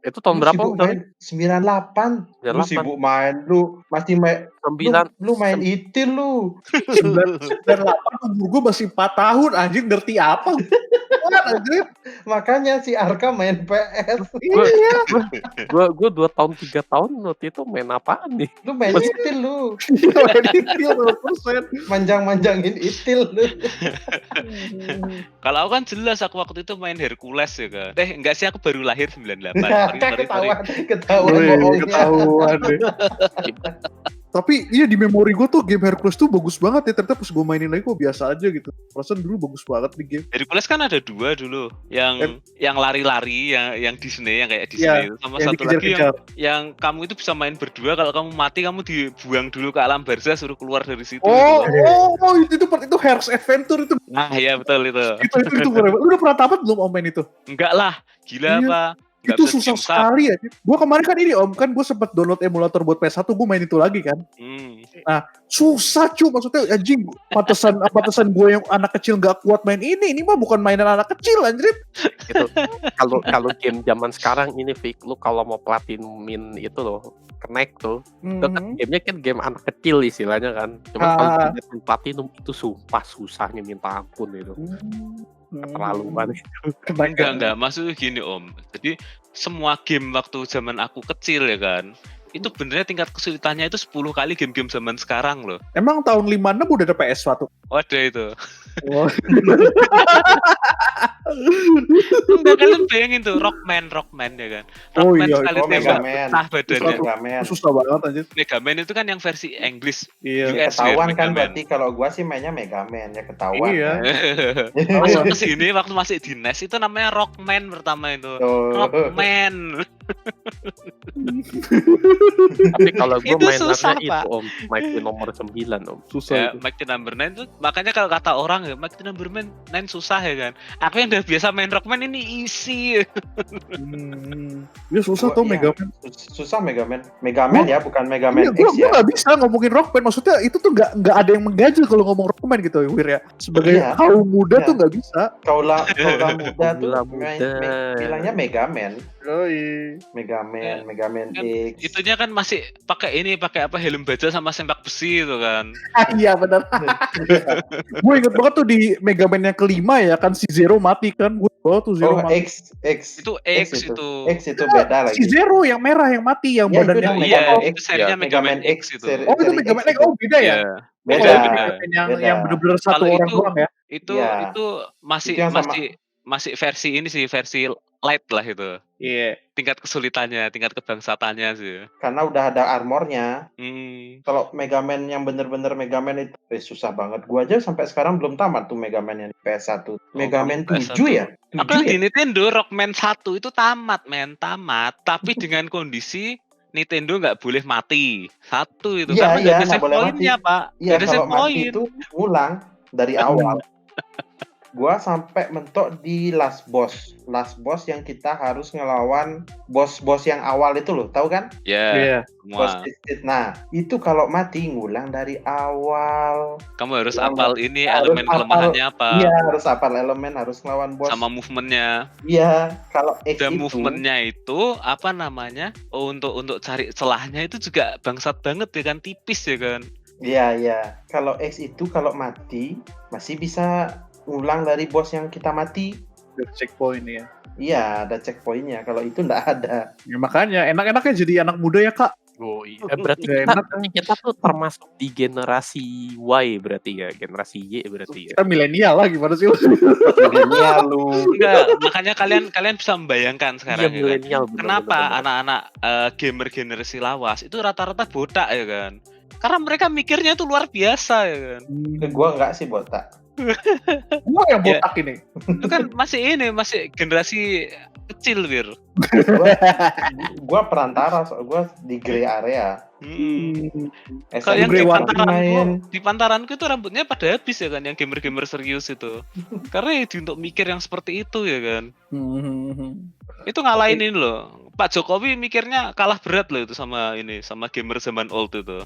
S4: Itu tahun
S3: Lu
S4: berapa?
S3: sibuk main 98. Lu
S4: 98.
S3: sibuk main, lu masih main
S4: 9.
S3: lu main itil lu.
S1: 98 umur gue masih 4 tahun, anjing ngerti apa? Anjing.
S3: Makanya si Arka main PS.
S1: Iya.
S4: Gue 2 tahun 3 tahun waktu itu main apaan nih?
S3: Lu main itil lu.
S1: Main itil 100%.
S3: Manjang-manjangin itil lu.
S2: Kalau aku kan jelas aku waktu itu main Hercules ya kan. Enggak sih, aku baru lahir 98.
S3: Ketahuan bohongnya.
S1: Ketahuan deh. Tapi iya di memori gue tuh game Hercules tuh bagus banget ya. Ternyata pas gue mainin lagi kok biasa aja gitu. Perasaan dulu bagus banget di game.
S2: Hercules kan ada 2 dulu. Yang lari-lari, yang Disney, yang kayak Disney itu, sama
S1: yang
S2: satu lagi yang kamu itu bisa main berdua. Kalau kamu mati, kamu dibuang dulu ke alam barzah, suruh keluar dari situ.
S1: Itu Hearts Adventure itu.
S2: Nah, iya betul itu.
S1: Itu lu udah pernah tamat belum Om main itu?
S2: Enggak lah, gila apa? Nggak
S1: Itu
S2: bisa
S1: susah
S2: skip
S1: sekali ya. Gue kemarin kan Om, kan gue sempet download emulator buat PS1, gue main itu lagi kan. Nah, susah maksudnya anjing, pantesan gue yang anak kecil gak kuat main ini mah bukan mainan anak kecil anjir.
S4: Gitu. Kalau game zaman sekarang ini Fik, lu kalau mau platinumin itu loh, Connect tuh. Itu kan gamenya kan game anak kecil istilahnya kan. Cuma kalau platinum itu sumpah susahnya minta ampun itu. Keterlaluan itu.
S2: Enggak, maksudnya gini Om. Jadi semua game waktu zaman aku kecil ya kan, itu benernya tingkat kesulitannya itu 10 kali game-game zaman sekarang loh.
S1: Emang tahun 56 udah ada PS1?
S2: Oh, ada itu.
S1: Oh.
S2: Enggak, kalian bayangin tuh Rockman ya kan. Rockman sekali tembak pecah badannya.
S1: Susah banget anjir.
S2: Megaman itu kan yang versi English.
S1: Iya.
S3: Ketahuan kan berarti kalau gua sih mainnya Megaman ya, ketahuan.
S1: Iya.
S2: Masuk ke sini waktu masih di NES itu namanya Rockman pertama itu. Rockman.
S4: Tapi kalau gue
S2: susah,
S4: mainannya itu Om, Mighty nomor 9 Om.
S1: Susah
S2: ya,
S1: itu.
S2: Mighty number 9 itu makanya kalau kata orang ya Mighty number 9 susah ya kan. Aku yang udah biasa main Rockman ini easy.
S1: Ya susah tuh Megaman.
S3: Susah Megaman ya, bukan Megaman X
S1: ya. Gue
S3: ya.
S1: gak bisa ngomongin Rockman, maksudnya itu tuh gak ada yang mengganjil kalau ngomong Rockman gitu Wir ya. Sebagai kaum muda tuh gak bisa.
S3: Kaulah muda tuh bilangnya Megaman. Megaman X.
S2: Itunya kan masih pakai apa helm baja sama sempak besi itu kan.
S1: Iya benar. Gue inget banget tuh di Megaman yang kelima ya kan si Zero mati kan. Gue bawa tuh Zero mati.
S3: X.
S2: Itu X itu.
S3: X itu beda lagi.
S1: Si Zero yang merah yang mati yang badannya.
S2: Itu serinya Megaman X itu.
S1: Oh itu Megaman X, oh beda ya.
S3: Beda.
S1: Yang bener-bener satu orang doang ya.
S2: Itu masih versi ini sih, versi light lah itu.
S1: Iya.
S2: Tingkat kesulitannya, tingkat kebangsatannya sih.
S3: Karena udah ada armornya.
S2: Kalau
S3: Megaman yang bener-bener Megaman itu susah banget. Gua aja sampai sekarang belum tamat tuh Megaman yang PS1. Megaman 7 ya?
S2: Apa di Nintendo Rockman 1 itu tamat. Tapi dengan kondisi Nintendo nggak boleh mati. Satu itu karena nggak ada save poinnya Pak.
S3: Iya, kalau mati itu ulang dari awal. Gua sampai mentok di last boss yang kita harus ngelawan bos-bos yang awal itu loh, tahu kan?
S2: Ya,
S3: Bos
S2: semua.
S3: Biscuit. Nah, itu kalau mati ngulang dari awal.
S2: Kamu harus
S3: Kamu
S2: apal ini
S3: harus
S2: elemen
S3: hafal.
S2: kelemahannya apa,
S3: Iya, harus hafal elemen, harus ngelawan bos.
S2: sama movementnya.
S3: Iya, kalau X
S2: Dan
S3: itu
S2: movementnya itu apa namanya? Oh, untuk cari celahnya itu juga bangsat banget ya kan, tipis ya kan.
S3: iya. Kalau X itu kalau mati masih bisa ulang dari bos yang kita mati.
S1: Dari checkpoint ya.
S3: Iya, ada checkpointnya. Kalau itu nggak ada.
S1: Ya makanya enak-enaknya jadi anak muda ya kak.
S4: Oh iya. Berarti
S1: Nggak
S4: kita,
S1: enak.
S4: kita tuh termasuk di generasi Y berarti ya, generasi Y berarti ya.
S1: Kita milenial lah gimana sih lu?
S3: Milenial lu.
S2: Enggak, makanya kalian bisa membayangkan
S4: Iya
S2: sekarang ya kan.
S4: milenial.
S2: Kenapa anak-anak gamer generasi lawas itu rata-rata botak ya kan? Karena mereka mikirnya itu luar biasa ya kan.
S3: Gua nggak sih botak.
S1: Gua yang botak ini.
S2: Itu kan masih generasi kecil, Wir.
S3: Gua perantara, gua di gray area.
S2: Kalau yang
S1: Grey
S2: di
S1: Warrior
S2: di pantaranku itu rambutnya pada habis ya kan, yang gamer-gamer serius itu. Karena untuk mikir yang seperti itu ya kan. Itu ngalahin ini loh. Pak Jokowi mikirnya kalah berat loh itu sama gamer zaman old itu.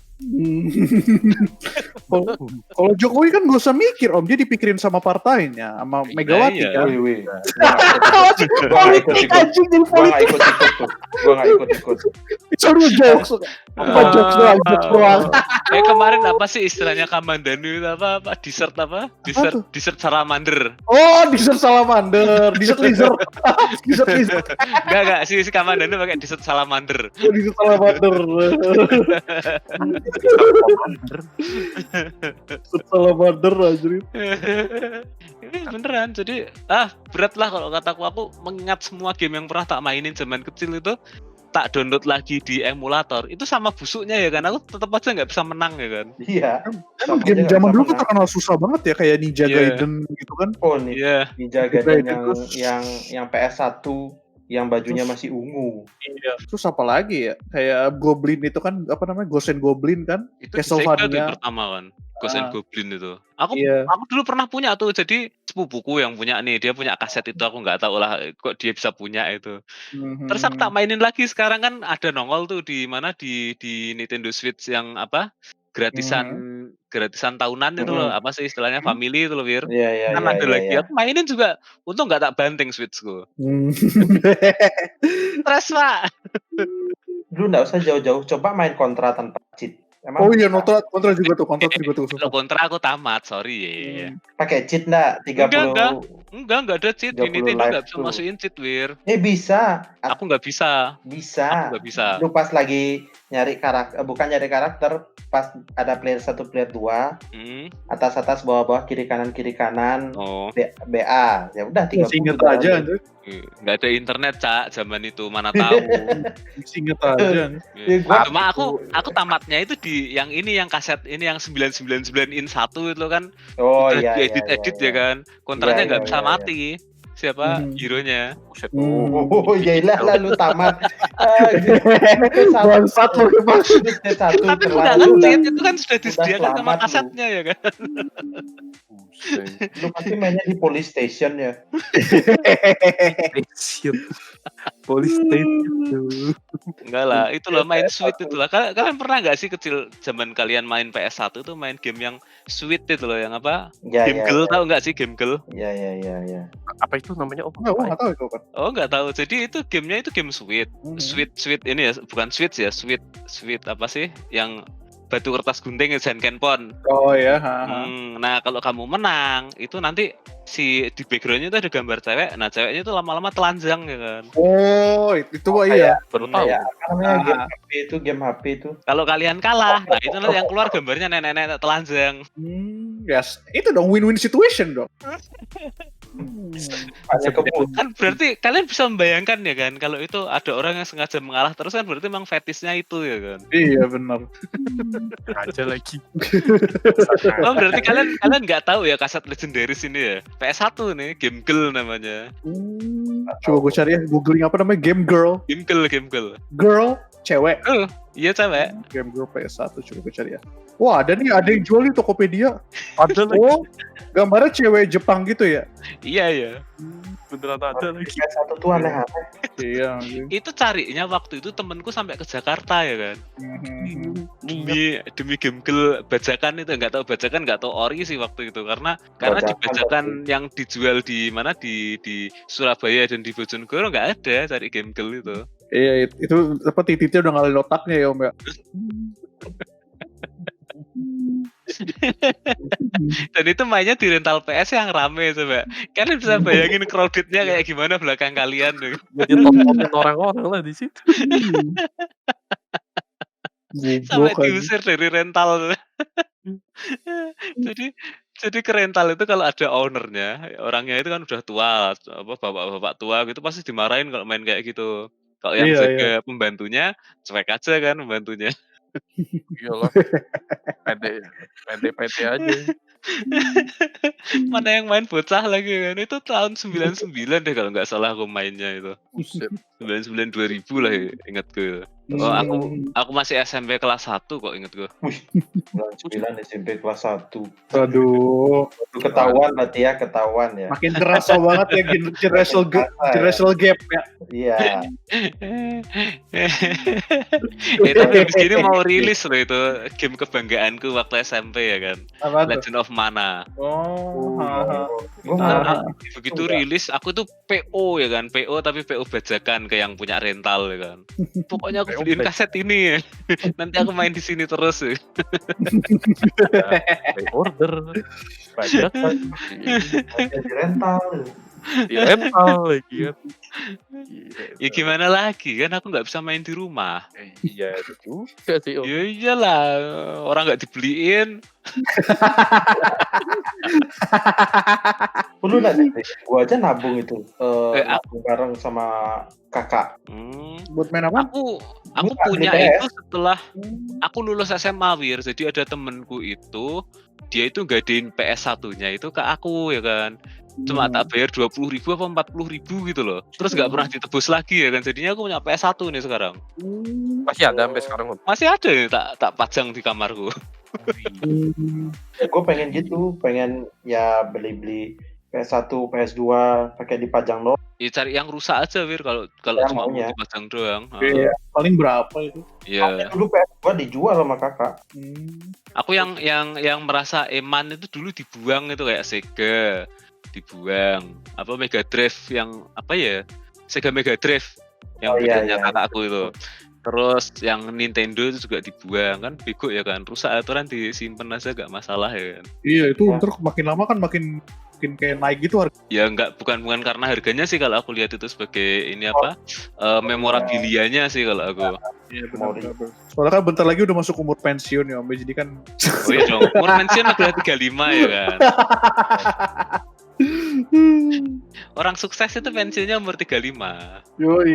S1: Kalau Jokowi kan gak usah mikir om, dia dipikirin sama partainya, sama Megawati
S2: Iya.
S1: kan.
S3: Wih.
S1: Politik anjing jadi
S3: Gua nggak
S1: politik.
S3: ikut tuh. Gua nggak ikut.
S1: Seru jokes. Apa jokes doang, jokes doang.
S2: Kemarin apa sih istilahnya Kamandanu itu apa dessert apa? Dessert salamander.
S1: Oh, dessert salamander, dessert lizard. Dessert lizard.
S2: Enggak si Kamandanu pakai dessert salamander.
S1: Oh, dessert salamander. Dessert salamander anjir.
S2: Ini beneran, jadi berat lah kalau kataku. Aku mengingat semua game yang pernah tak mainin zaman kecil itu, tak download lagi di emulator, itu sama busuknya ya kan, aku tetap aja nggak bisa menang ya kan.
S3: Iya.
S1: Emang game zaman dulu kan terkenal susah banget ya, kayak Ninja Gaiden gitu kan.
S3: Oh nih.
S2: Iya.
S3: Ninja Gaiden yang PS1 yang bajunya masih ungu.
S1: Iya. Terus apa lagi ya? Kayak Goblin itu kan apa namanya? Ghost and Goblin kan?
S2: Itu
S1: Castlevania.
S2: itu pertama kan. Ghost and Goblin itu. Aku dulu pernah punya tuh, jadi sepupuku yang punya nih, dia punya kaset itu, aku nggak tahu lah kok dia bisa punya itu. Terus aku tak mainin lagi, sekarang kan ada nongol tuh di mana di Nintendo Switch yang apa? gratisan tahunan itu loh, apa sih istilahnya, family itu loh, Wir.
S3: Iya.
S2: Kan ada lagi, aku mainin juga, untung nggak tak banting Switchku. Stres, Pak.
S3: Lu nggak usah jauh-jauh, coba main Contra tanpa cheat.
S1: Oh iya, kontra juga tuh.
S2: Kalau Contra aku tamat, sorry ya.
S3: Pakai cheat nggak? 30.
S2: Enggak ada cheat di Nintendo, nggak bisa masukin cheat, Wir.
S3: Bisa.
S2: Aku nggak bisa.
S3: Bisa.
S2: Aku nggak bisa.
S3: Lu pas lagi nyari karakter, bukan nyari karakter, pas ada player 1, player 2, atas bawah kiri kanan, BA. Ya udah 30.
S1: Ingat aja anjir.
S2: Nggak ada internet, Cak, zaman itu, mana tahu.
S1: Ingat aja.
S2: Cuma aku tamatnya itu di yang ini, yang kaset ini, yang 999 in 1 itu kan.
S3: Oh iya.
S2: Edit ya kan. Kontranya nggak bisa mati. Siapa hero-nya?
S3: Oh iyalah lah lu tamat.
S1: Bangsat lu emang.
S2: Tapi udah nge-cheat, itu kan sudah disediakan sama kasetnya ya kan.
S3: Lu pasti mainnya di police station ya.
S4: Police station.
S2: Enggak lah, itu loh main sweet itu lah. Kalian pernah nggak sih kecil zaman kalian main PS1 tuh main game yang sweet itu loh, yang apa? Game Girl, tahu nggak sih Game Girl?
S3: Iya.
S4: Apa itu namanya?
S1: Nggak tahu itu kan.
S2: Oh nggak tahu. Jadi itu gamenya itu game sweet. Sweet ini ya, bukan sweet ya, sweet apa sih? Yang batu kertas gunting, Zenkenpon.
S1: Oh ya.
S2: Nah kalau kamu menang itu nanti di backgroundnya itu ada gambar cewek. Nah ceweknya itu lama-lama telanjang ya kan.
S1: Oh itu iya.
S4: Baru tahu.
S3: Namanya game HP itu.
S2: Kalau kalian kalah, nah itu nanti yang keluar gambarnya nenek-nenek telanjang.
S1: Yes, itu dong win-win situation dong.
S2: Kan berarti kalian bisa membayangkan ya kan, kalau itu ada orang yang sengaja mengalah terus kan berarti memang fetishnya itu ya kan.
S1: Iya benar.
S4: Aja lagi.
S2: Oh berarti kalian nggak tahu ya kaset legendaris ini ya. PS1 nih, Game Girl namanya.
S1: Coba gue cari ya, googling apa namanya, Game Girl.
S2: Game Girl.
S1: Girl Cewek.
S2: Iya cewek.
S1: Game Girl PS1 coba gue cari ya. Wah ada yang jual di Tokopedia.
S4: Ada lagi.
S1: Oh, gambarnya cewek Jepang gitu ya?
S2: Iya.
S4: Beneran ada lagi.
S3: PS1 tuh aneh-aneh.
S1: Iya.
S2: Itu carinya waktu itu temenku sampai ke Jakarta ya kan. Demi game girl bajakan itu, nggak tahu ori sih waktu itu karena di bajakan yang dijual di mana di Surabaya dan di Bojonegoro nggak ada cari game girl itu.
S1: Iya itu apa titiknya udah ngalahin otaknya ya Om ya.
S2: Dan itu mainnya di rental PS yang rame coba. Kalian bisa bayangin crowdednya kayak gimana belakang kalian tuh.
S4: Jadi tontonin orang-orang lah di situ.
S2: Sampai diusir dari rental. Jadi ke rental itu kalau ada ownernya, orangnya itu kan udah tua, apa bapak-bapak tua gitu pasti dimarahin kalau main kayak gitu. Kalau yang jaga pembantunya, cuek aja kan pembantunya.
S4: Iyalah. Pede aja.
S2: Mana yang main bocah lagi kan. Itu tahun 99 deh kalau nggak salah aku mainnya itu. 99 2000 lah ingatku. Oh, aku masih SMP kelas 1 kok ingatku.
S3: 99 SMP kelas 1.
S1: Aduh.
S3: Ketahuan berarti ya, ketahuan ya.
S1: Makin kerasa banget ya generation gap ya.
S3: Iya.
S2: Tapi habis ini mau rilis loh itu game kebanggaanku waktu SMP ya kan.
S1: Apa
S2: Legend of Mana.
S1: Oh.
S2: Begitu rilis aku tuh PO ya kan, PO tapi PO bajakan ke yang punya rental ya kan. Pokoknya aku beliin kaset ini ya. Nanti aku main di sini terus ya.
S4: Order bajakan
S3: Di rental.
S4: di rental lagi kan.
S2: Ya gimana lagi kan aku nggak bisa main di rumah.
S4: Iya juga sih.
S2: Ya iyalah orang nggak dibeliin.
S3: Lu nanti gua aja nabung itu. Nabung bareng sama kakak.
S1: Buat main apa?
S2: Aku
S3: Bukan,
S2: punya
S3: di PS.
S2: itu setelah aku lulus SMA Wir. Jadi ada temenku itu dia itu ngadain PS1-nya itu ke aku ya kan. Cuma tak bayar 20.000 apa 40.000 gitu loh. Terus nggak pernah ditebus lagi ya kan. Jadinya aku punya PS1 nih sekarang.
S4: Masih ada sampai sekarang.
S2: Masih ada ya tak pajang di kamarku.
S3: Ya, gue pengen gitu, pengen ya beli PS1, PS2 pakai dipajang doang.
S2: Ya cari yang rusak aja Wir kalau
S3: Ya,
S2: cuma mau
S3: maunya.
S2: dipajang doang.
S1: Iya. Paling berapa itu?
S2: Iya.
S3: Dulu PS2 dijual sama kakak.
S2: Aku yang merasa eman itu dulu dibuang itu kayak Sega dibuang, apa Mega Drive yang apa ya? Sega Mega Drive yang punyanya kakakku itu. Terus yang Nintendo itu juga dibuang kan bego ya kan. Rusak aturan disimpan aja gak masalah ya kan.
S1: Iya, itu ntar makin lama kan makin kayak naik gitu harga.
S2: Ya bukan karena harganya sih kalau aku lihat itu sebagai ini apa? Memorabilianya sih kalau aku.
S1: Iya benar. Soalnya kan bentar lagi udah masuk umur pensiun ya Om, jadi kan
S2: Oh iya dong, umur pensiun udah 35 ya kan. Orang sukses itu pensiunnya umur 35.
S1: Yoi.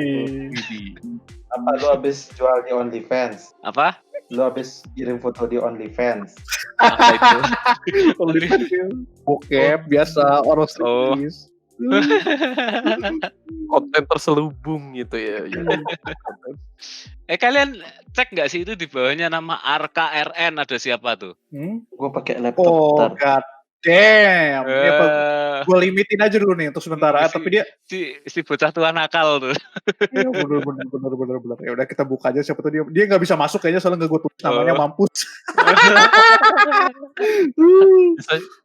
S3: Apa lu habis jual di OnlyFans?
S2: Apa?
S3: Lu habis kirim foto di OnlyFans?
S2: Apa itu?
S1: Bokep biasa orang striptease.
S4: Konten terselubung gitu ya.
S2: Kalian cek nggak sih itu di bawahnya nama RKRN ada siapa tuh?
S3: Gue pakai laptop.
S1: Oh god damn. Ini apa?
S2: Eh,
S1: Gue limitin aja dulu nih untuk sementara. Tapi dia
S2: si bocah tua nakal tuh.
S1: ya, bener. Ya udah kita buka aja siapa tuh dia nggak bisa masuk kayaknya soalnya nggak gue tulis namanya mampus.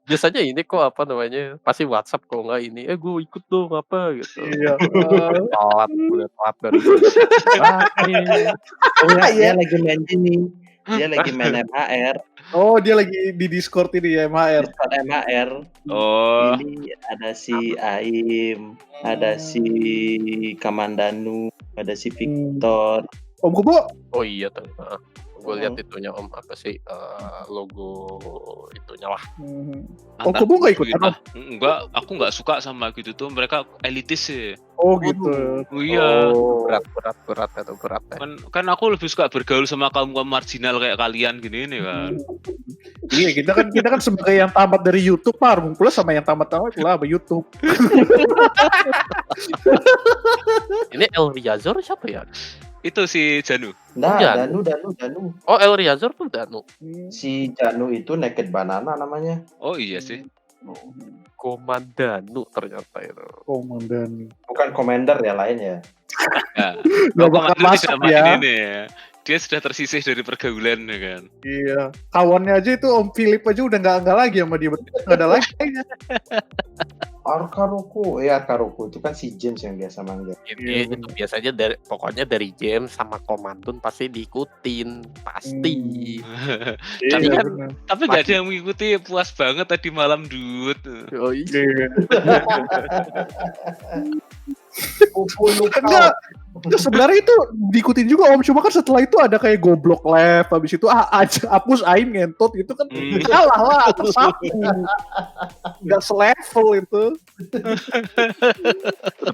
S4: Biasanya ini kok apa namanya? Pasti WhatsApp kok nggak ini. Gue ikut dong apa gitu.
S1: Iya.
S4: Udah telat dari.
S3: Dia lagi main ini. Dia lagi main MHR.
S1: Oh dia lagi di Discord ini ya MHR.
S3: Discord MHR.
S2: Oh.
S3: Ini ada si Aim, ada si Kamandanu, ada si Victor.
S1: Om Kubo.
S4: Oh iya tuh. Gue lihat itunya Om apa sih logo itunya lah.
S1: Om Kubo nggak ikut?
S2: Enggak, aku nggak suka sama gitu tuh. Mereka elitis sih.
S1: Oh gitu.
S2: Oh iya.
S4: Berat atau berat.
S2: Kan aku lebih suka bergaul sama kaum marginal kayak kalian gini nih kan.
S1: Iya kita kan sebagai yang tamat dari YouTube Pak, pula sama yang tamat pula sama YouTube.
S4: Ini El Riazor siapa ya?
S2: itu si Janu.
S3: Nah,
S4: Janu.
S3: Danu.
S4: Oh, Eliezer tuh Danu.
S3: Si Janu itu Naked Banana namanya.
S2: Oh iya sih.
S4: Komandanu ternyata itu.
S1: Komandan.
S3: Bukan Commander ya, lain ya.
S2: Ya.
S1: Gak bakal
S2: Komandan
S1: masuk
S2: tidak main
S1: ya.
S2: ini ya. Dia sudah tersisih dari pergaulan ya kan.
S1: Iya. Kawannya aja itu Om Philip aja udah nggak lagi sama dia. Nggak ada lagi.
S3: Arkaroku itu kan si James yang biasa manggil.
S4: Iya, itu biasanya pokoknya dari James sama Komandun pasti diikutin, pasti.
S2: Tapi
S1: Iya,
S2: kan
S1: benar.
S2: tapi nggak ada yang mengikuti, puas banget tadi malam dude.
S4: Oh iya.
S1: Iya.
S3: Enggak.
S1: Enggak, sebenarnya itu diikutin juga Om, cuma kan setelah itu ada kayak goblok left, habis itu aja hapus aing ngentot itu kan kalah lah, tersapu. Enggak selevel itu.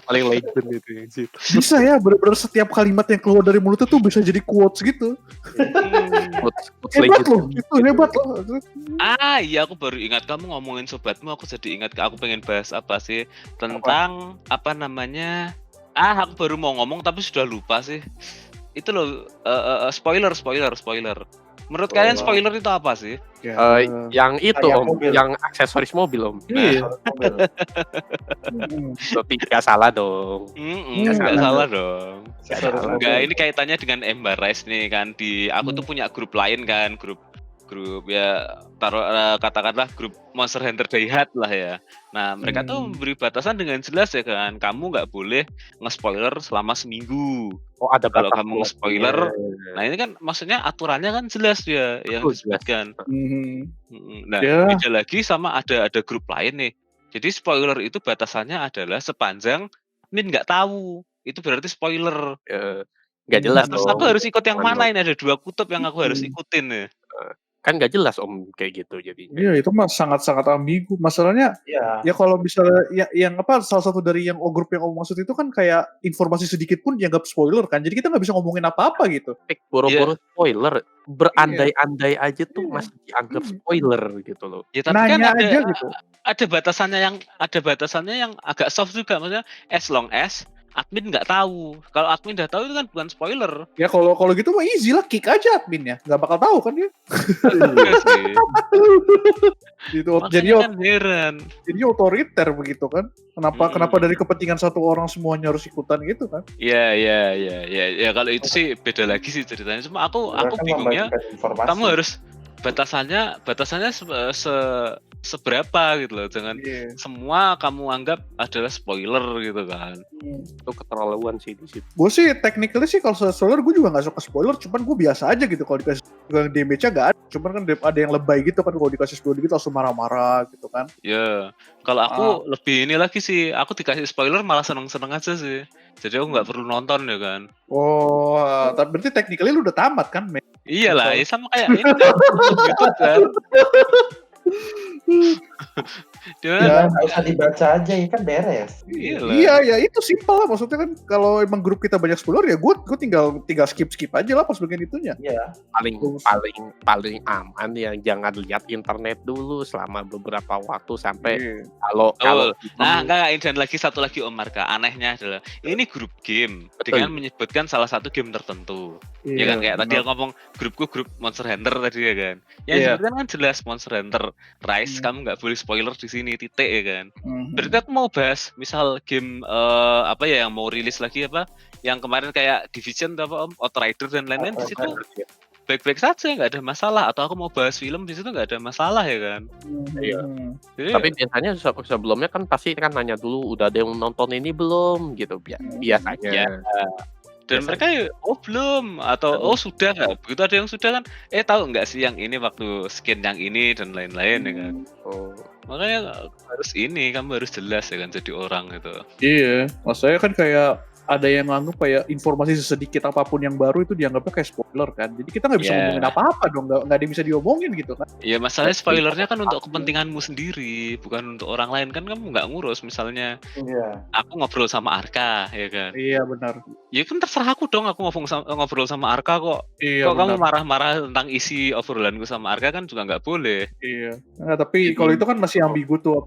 S4: Paling legend itu yang situ.
S1: Bisa ya, bener-bener setiap kalimat yang keluar dari mulutnya tuh bisa jadi quotes gitu.
S4: Quotes
S1: Hebat
S4: legend.
S1: loh, itu hebat loh.
S2: Iya aku baru ingat kamu ngomongin sobatmu, aku jadi ingat aku pengen bahas apa sih tentang apa namanya? Aku baru mau ngomong tapi sudah lupa sih. Itu loh spoiler. Menurut kalian spoiler itu apa sih?
S4: Yang itu
S3: Kayak
S4: Om,
S3: mobil.
S4: yang aksesoris mobil Om.
S1: Iya.
S4: Tidak salah dong.
S2: Nggak salah dong.
S3: Aksesoris
S2: Enggak,
S3: mobil.
S2: ini kaitannya dengan Embarrass nih kan aku tuh punya grup lain kan, grup ya katakanlah grup Monster Hunter Die Hard lah ya. Nah, mereka tuh memberi batasan dengan jelas ya kan. Kamu nggak boleh nge-spoiler selama seminggu.
S4: Oh, ada
S2: Kalau
S4: batas
S2: kamu nge-spoiler, nah ini kan maksudnya aturannya kan jelas dia yang
S4: Betul, jelas.
S2: disebutkan. Nah,
S1: Ya.
S2: beda lagi sama ada grup lain nih. Jadi spoiler itu batasannya adalah sepanjang admin nggak tahu. Itu berarti spoiler.
S4: Nggak jelas
S2: Terus
S4: dong.
S2: aku harus ikut yang mana ini? Ada 2 kutub yang aku harus ikutin nih.
S4: Kan nggak jelas Om kayak gitu jadinya.
S1: Iya, itu mah sangat-sangat ambigu. Masalahnya
S3: Iya.
S1: ya kalau misalnya yang apa salah satu dari yang grup yang Om maksud itu kan kayak informasi sedikit pun dianggap spoiler kan. Jadi kita nggak bisa ngomongin apa-apa gitu.
S4: Boro-boro spoiler, berandai-andai aja tuh masih dianggap spoiler gitu loh.
S2: Ya tapi kan
S1: Nanya aja gitu.
S2: ada batasannya yang agak soft juga, maksudnya as long as admin nggak tahu. Kalau admin udah tahu itu kan bukan spoiler.
S1: Ya kalau gitu mah easy lah, kick aja adminnya. Nggak bakal tahu kan dia.
S2: Iya sih.
S1: Gitu.
S2: Makanya kan heran.
S1: Jadi otoriter begitu kan. Kenapa dari kepentingan satu orang semuanya harus ikutan gitu kan?
S2: Ya kalau itu sih beda lagi sih ceritanya. Cuma aku
S3: Mereka kan
S2: bingungnya
S3: membagikan informasi.
S2: kamu harus batasannya seberapa gitu loh. Jangan
S1: Iya.
S2: semua kamu anggap adalah spoiler gitu kan.
S4: Itu keterlaluan sih di situ.
S1: Gue sih technically sih kalau spoiler gue juga nggak suka spoiler, cuman gue biasa aja gitu kalau dikasih damage-nya nggak ada. Cuman kan ada yang lebay gitu kan kalau dikasih spoiler gitu langsung marah-marah gitu kan.
S2: Ya, kalau aku lebih ini lagi sih, aku dikasih spoiler malah seneng-seneng aja sih. Jadi aku nggak perlu nonton ya kan.
S1: Oh, tapi berarti technically lu udah tamat kan, men?
S2: Iyalah, ya sama kayak ini kan, YouTube kan.
S3: Ya, nggak usah dibaca aja ya kan beres.
S2: Iyalah.
S1: Iya, ya itu simpel lah. Maksudnya kan kalau emang grup kita banyak spoiler ya gue tinggal skip aja lah pas bagian itunya.
S3: Iya.
S4: Paling aman ya jangan lihat internet dulu selama beberapa waktu sampai
S1: Iya.
S4: kalau
S2: Nah, enggak, dan satu lagi Om Marka, anehnya adalah ini grup game dengan menyebutkan salah satu game tertentu. Ya kan kayak tadi aku ngomong grup Monster Hunter tadi ya kan. Yang disebutkan kan jelas Monster Hunter Rise, kamu nggak boleh spoiler di sini titik ya kan. Berarti aku mau bahas misal game apa ya yang mau rilis lagi apa? Yang kemarin kayak Division apa Om, Outrider dan lain-lain di situ baik-baik saja, nggak ada masalah. Atau aku mau bahas film di situ nggak ada masalah ya kan.
S4: Iya.
S2: Jadi,
S4: Tapi biasanya sebelumnya kan pasti kan nanya dulu udah ada yang nonton ini belum gitu biasanya.
S2: Ya. Dan mereka belum atau sudah nggak, begitu ada yang sudah kan tahu nggak sih yang ini waktu skin yang ini dan lain-lain ya kan. Makanya kamu harus jelas ya kan jadi orang gitu.
S1: Iya, maksudnya kan kayak ada yang nganggep kayak informasi sedikit apapun yang baru itu dianggapnya kayak spoiler kan. Jadi kita nggak bisa ngomongin apa-apa dong, nggak ada yang bisa diomongin gitu kan.
S2: Ya masalahnya spoilernya kan untuk kepentinganmu sendiri, bukan untuk orang lain kan kamu nggak ngurus. Misalnya aku ngobrol sama Arka ya kan.
S1: Iya benar.
S2: Ya kan terserah aku dong, aku ngobrol sama Arka kok.
S1: Iya,
S2: kok kamu marah-marah tentang isi obrolanku sama Arka kan juga nggak boleh.
S1: Iya. Nah, tapi kalau itu kan masih ambigu tuh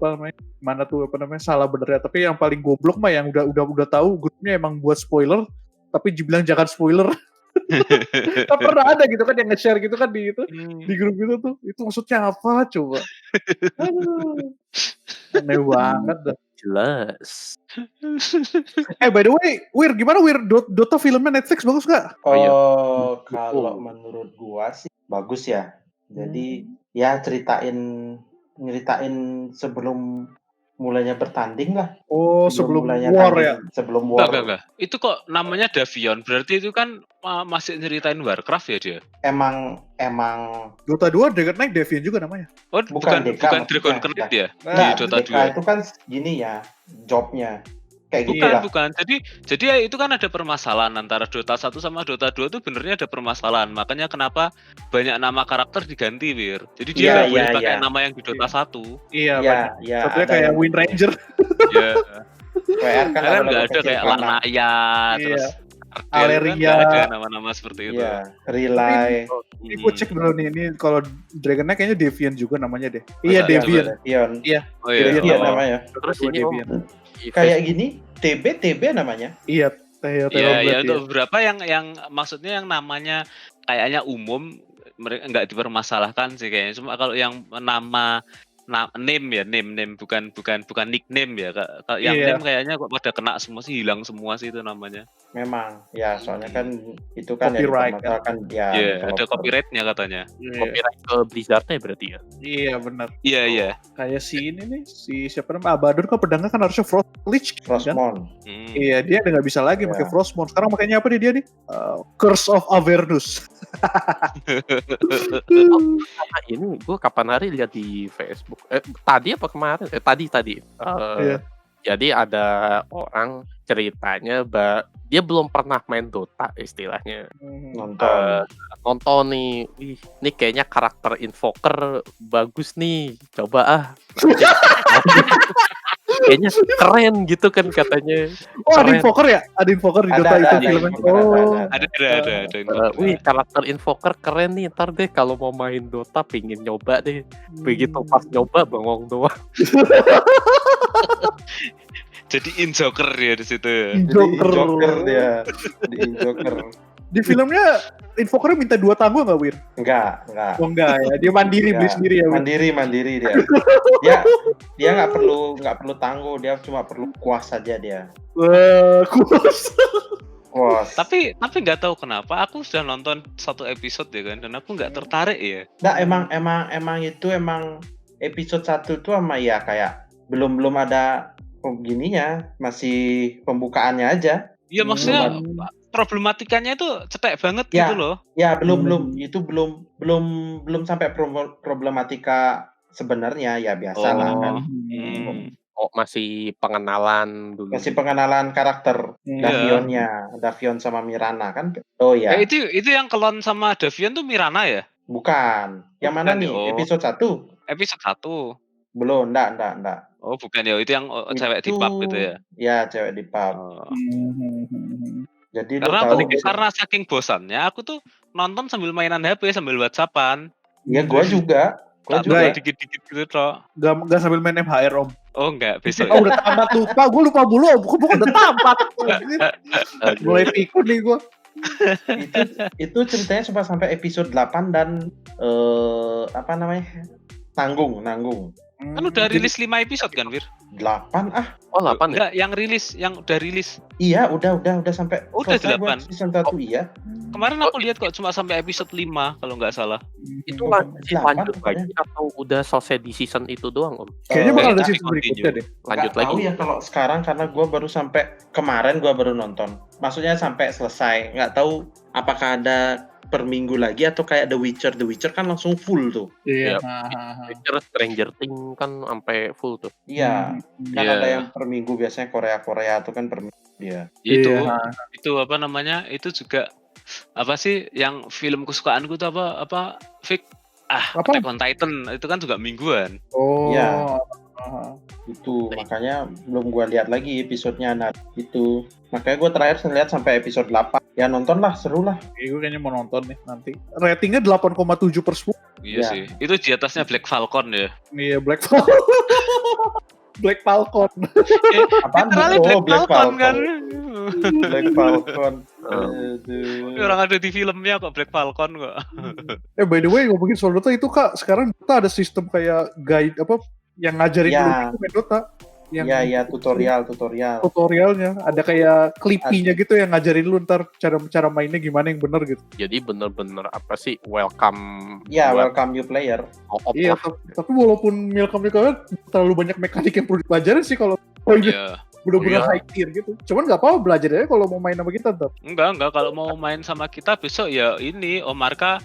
S1: mana tuh salah benernya. Tapi yang paling goblok mah yang udah tahu grupnya emang buat spoiler, tapi dibilang jangan spoiler. Kan pernah ada gitu kan yang nge-share gitu kan di grup itu tuh. Itu maksudnya apa coba? Aduh. Aneh banget dah.
S4: Jelas.
S1: By the way, Wir, gimana Wir? Dota filmnya Netflix bagus gak?
S3: Oh, kalau menurut gua sih bagus ya. Jadi ya nyeritain sebelum mulainya bertanding lah.
S1: Oh, sebelum
S3: mulanya
S1: war
S3: tanding,
S1: ya?
S3: Sebelum war.
S2: Enggak. Itu kok namanya Davion, berarti itu kan masih nyeritain Warcraft ya dia?
S3: Emang
S1: Dota 2 Dragon Knight Deviant juga namanya.
S2: Oh, bukan Dragon Knight ya? Di Dota 2.
S3: Itu kan gini ya, jobnya. Kayak gitu lah.
S2: Bukan. Jadi ya itu kan ada permasalahan antara Dota 1 sama Dota 2 itu benernya ada permasalahan. Makanya kenapa banyak nama karakter diganti, Wir. Jadi dia nggak boleh pakai nama yang di Dota 1.
S1: Iya. Satunya kayak
S3: yang
S1: Wind Ranger.
S2: Iya.
S3: WR kan
S2: nggak ada kayak Lanaya, terus
S1: Aleria.
S2: Nggak ada nama-nama seperti itu.
S3: Iya, Relay.
S1: Ini gue cek dulu nih, ini kalau Dragon Knight kayaknya Deviant juga namanya deh. Iya, Deviant.
S3: Iya.
S2: Oh iya.
S3: Deviant namanya.
S4: Terus ini
S1: Deviant.
S3: Kayak gini, TB namanya.
S1: Iya,
S2: Iya, untuk beberapa yang maksudnya yang namanya kayaknya umum mereka nggak dipermasalahkan sih kayaknya. Cuma kalau yang nama name bukan nickname ya. Kalau yang name kayaknya kok pada kena semua sih, hilang semua sih itu namanya.
S3: Memang, ya soalnya kan itu kan
S1: Copyright,
S3: yang dipermasalahkan ya.
S2: Iya, ada copyrightnya katanya.
S4: Copyright ke Blizzard-nya berarti ya.
S1: Iya, benar.
S2: Iya.
S1: Kayak si ini nih, si siapa namanya Abaddon kan pedangnya kan harusnya
S3: Frostmourne.
S1: Kan? Iya, dia udah nggak bisa lagi pakai Frostmourne. Sekarang makanya apa dia nih? Curse of Avernus.
S4: Karena ini gue kapan hari lihat di Facebook. Tadi apa kemarin? Tadi.
S1: Iya.
S4: Jadi ada orang ceritanya dia belum pernah main Dota istilahnya. Nonton nih, ini kayaknya karakter Invoker bagus nih, coba kayaknya keren gitu kan katanya.
S1: Oh, ada Invoker ya? Ada Invoker di Dota itu filmnya.
S2: Ada.
S4: Karakter Invoker keren nih, ntar deh kalau mau main Dota pingin nyoba deh. Begitu pas nyoba bengong doang.
S2: Jadi Injoker dia di situ.
S3: Injoker dia.
S1: Di filmnya Invokernya minta 2 tangguh nggak, Wir?
S3: Enggak.
S1: Oh enggak ya, dia mandiri beli sendiri ya, Wir?
S3: Mandiri dia. Dia nggak perlu tangguh, dia cuma perlu kuas saja dia. Kuas.
S2: Tapi nggak tahu kenapa aku sudah nonton 1 episode ya kan, dan aku nggak tertarik ya.
S3: Nah, emang episode 1 tuh sama ya kayak belum ada begininya, masih pembukaannya aja.
S2: Iya, maksudnya problematikanya itu cetek banget
S3: ya,
S2: gitu loh.
S3: Ya, belum sampai problematika sebenarnya, ya biasa lah kan.
S4: Masih pengenalan dulu.
S3: Masih pengenalan karakter Davion sama Mirana kan. Oh ya.
S2: Itu yang kelon sama Davion tuh Mirana ya?
S3: Bukan. Yang mana nih? Episode 1?
S2: Episode 1.
S3: Belum, enggak.
S2: Oh, bukan ya, itu yang cewek di pub gitu ya?
S3: Ya, cewek di pub. Jadi
S2: karena saking bosannya, aku tuh nonton sambil mainan HP, sambil WhatsAppan.
S3: Ya, gua juga.
S2: Dikit-dikit gitu, Tro.
S1: Gak sambil main MHR, Om.
S2: Oh, enggak, besok.
S1: Oh, udah tamat lupa. Gue lupa mulu, Om. Gue udah tamat. Mulai pikun nih gue.
S3: Itu ceritanya sampai episode 8 dan Nanggung.
S2: Kan udah rilis 5 episode kan, Wir?
S3: 8
S4: Oh, 8
S2: ya? Enggak, yang udah rilis.
S3: Iya, udah sampai
S2: udah 8.
S3: Season 1 iya.
S2: Kemarin aku lihat kok cuma sampai episode 5 kalau nggak salah.
S4: Itu lanjut lagi atau udah selesai di season itu doang, Om?
S1: Kayaknya bakal ada season berikutnya deh.
S4: Lanjut lagi.
S3: Tahu ya kalau sekarang karena gue baru sampai kemarin gue baru nonton. Maksudnya sampai selesai. Nggak tahu apakah ada per minggu lagi atau kayak The Witcher kan langsung full tuh.
S1: Iya.
S4: Witcher, Stranger Things kan sampai full tuh.
S3: Iya. Kan ada yang per minggu, biasanya Korea tuh kan per minggu dia.
S2: Itu apa namanya? Itu juga apa sih yang film kesukaanku tuh apa Fik? Attack on Titan itu kan juga mingguan.
S1: Oh.
S3: Iya. Itu makanya belum gua lihat lagi episodenya itu. Makanya gua terakhir lihat sampai episode 8. Ya nonton lah, seru lah.
S1: Gue kayaknya mau nonton nih nanti. Ratingnya 8,7/10.
S2: Iya sih. Itu di atasnya Black Falcon ya.
S1: Iya, Black Falcon. Black Falcon.
S3: Apaan?
S2: Black Falcon kan.
S3: Black Falcon. Aduh.
S2: Orang ada di filmnya kok, Black Falcon kok.
S1: By the way ngomongin soal Dota itu Kak, sekarang Dota ada sistem kayak guide apa yang ngajarin
S3: Ya.
S1: lu gitu main Dota. Yang
S3: Iya, tutorial.
S1: tutorialnya ada kayak clippy-nya gitu yang ngajarin lu ntar cara mainnya gimana yang bener gitu.
S4: Jadi bener-bener apa sih welcome
S3: Ya,
S4: buat
S3: welcome new player.
S4: co-op
S1: Iya,
S4: lah.
S1: tapi walaupun Milkom terlalu banyak mekanik yang perlu dipelajarin sih kalau
S2: Iya.
S1: bener-bener
S4: Iya.
S1: high tier gitu. Cuman nggak apa-apa belajar aja kalau mau main sama kita ntar.
S2: Enggak, kalau mau main sama kita besok ya ini Om Marka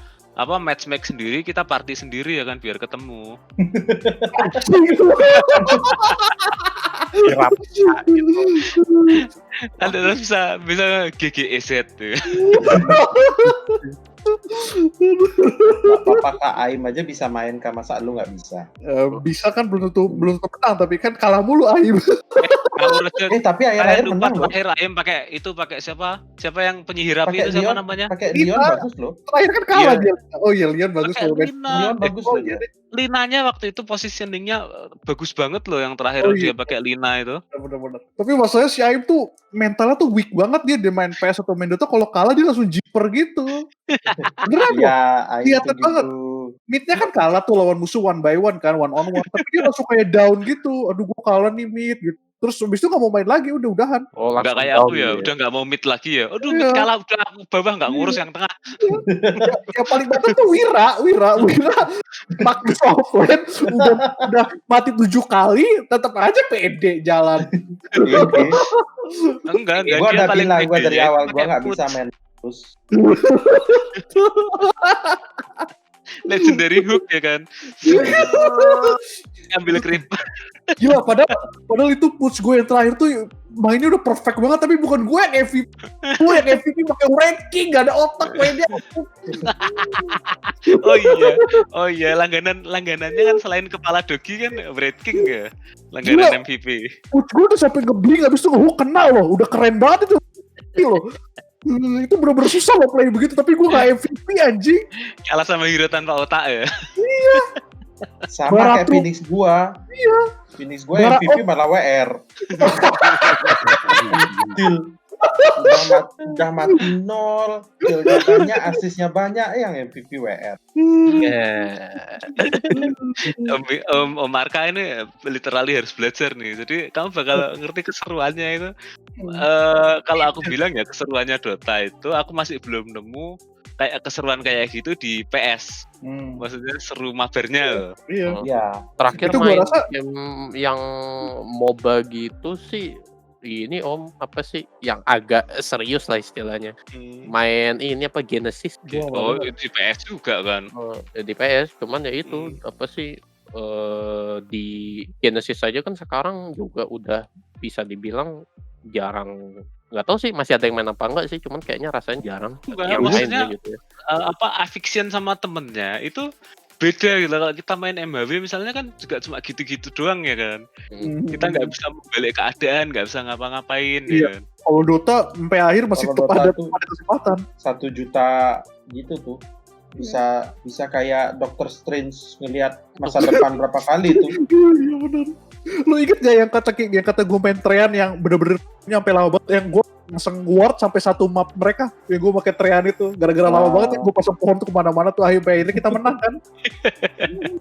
S2: match sendiri, kita party sendiri ya kan biar ketemu.
S4: Kirap, gitu.
S2: Kan terus bisa GGEZ tuh.
S3: Gak apa-apa Kak, Aim aja bisa main Kak, masa lu nggak bisa?
S1: Bisa kan belum tentu menang tapi kan kalah mulu Aim.
S2: Ngawur aja.
S3: Tapi
S2: Saya
S3: akhir-akhir
S2: lupa
S3: menang loh.
S2: terakhir Aim pakai siapa? Siapa yang penyihir api
S3: Pakai
S2: itu siapa
S3: Leon,
S2: namanya?
S3: pakai
S1: Iya.
S3: Leon bagus loh.
S1: Terakhir kan kalah
S2: Iya.
S1: dia. Oh iya Leon bagus
S2: Pakai
S1: kalau main.
S2: Lina.
S3: Leon bagus
S1: Oh
S3: loh
S1: iya
S3: dia.
S1: deh,
S2: Linanya waktu itu positioningnya bagus banget loh yang terakhir
S1: Oh,
S2: dia
S1: iya.
S2: pakai Lina itu.
S1: bener-bener. Tapi masalahnya si Aim tuh mentalnya tuh weak banget dia main PS atau main Dota kalau kalah dia langsung jiper gitu. Beneran loh.
S3: Iya, Aim
S1: Kelihatan
S3: tuh
S1: banget.
S3: gitu.
S1: Mid-nya kan kalah tuh lawan musuh one by one kan, one on one. Tapi dia langsung kayak down gitu. Aduh gua kalah nih mid gitu. Terus habis itu gak mau main lagi, udah-udahan.
S4: Oh,
S2: Nggak
S4: langsung
S2: kayak
S4: down
S2: aku ya,
S4: dia.
S2: udah nggak mau mid lagi ya. Aduh,
S1: Iya.
S2: mid kalah udah aku bawah nggak ngurus yang tengah.
S1: Yang paling mantap tuh Wira makin offline udah mati 7 kali tetap aja pede jalan.
S2: Enggak,
S3: Gua
S2: dia
S3: udah
S2: paling
S3: bilang, gua
S2: pede
S3: dari
S2: ya,
S3: awal
S2: pakai
S3: gua nggak
S2: push.
S3: bisa main terus.
S2: Legendary hook ya kan. Ambil creep.
S1: Gila padahal itu push gue yang terakhir tuh mainnya udah perfect banget tapi bukan gue yang MVP. Gue yang MVP pakai ranking gak ada otak mainnya.
S2: Oh iya, langganannya kan selain kepala dogi kan Red King ya. Langganan
S1: Gila.
S2: MVP.
S1: Push gue tuh sampai ngebling habis itu ngehook kena loh. Udah keren banget itu. Loh. Itu bener-bener susah loh play begitu tapi gue gak MVP anjing.
S2: Kalah sama hero tanpa otak ya.
S3: Sama kayak
S1: Barato.
S3: Phoenix gua.
S1: Iya.
S3: Phoenix gua MVP malah WR. Deal. Udah mati 0. Killnya banyak, asisnya banyak, yang MVP WR.
S2: Om Marka ini literally harus belajar nih. Jadi kamu bakal ngerti keseruannya itu. Kalau aku bilang ya keseruannya Dota itu aku masih belum nemu kayak keseruan kayak gitu di PS. Maksudnya seru mabarnya loh.
S1: Iya.
S3: Iya.
S4: Terakhir
S1: Itu gua
S4: main
S1: rasa-
S4: game yang MOBA gitu sih ini Om apa sih yang agak serius lah istilahnya. Main ini apa Genesis
S1: Gua nggak
S2: Oh,
S1: tahu.
S2: itu di PS juga kan.
S4: di PS cuman ya itu apa sih di Genesis saja kan sekarang juga udah bisa dibilang jarang, nggak tahu sih masih ada yang main apa enggak sih, cuman kayaknya rasanya jarang
S2: Enggak,
S4: yang
S2: maksudnya
S4: main gitu ya.
S2: Afiction sama temennya itu beda gitu. Kalau kita main MHW misalnya kan juga cuma gitu-gitu doang ya kan. Kita nggak bisa membalik keadaan, nggak bisa ngapa-ngapain
S1: Iya.
S2: ya kan.
S1: Kalau Dota sampai akhir masih
S3: Kalau
S1: tetap
S3: Dota
S1: ada
S3: tuh-
S1: kesempatan.
S3: 1 juta gitu tuh. Bisa kayak Doctor Strange ngelihat masa depan berapa kali tuh.
S1: Iya benar. Lu inget gak yang kata gue main Trean yang bener-bener nyampe lama banget yang gue pasang ward sampai satu map mereka yang gue pakai Trean itu gara-gara lama
S3: Wow.
S1: banget yang gue pasang pohon tuh kemana-mana tuh akhirnya kita menang kan.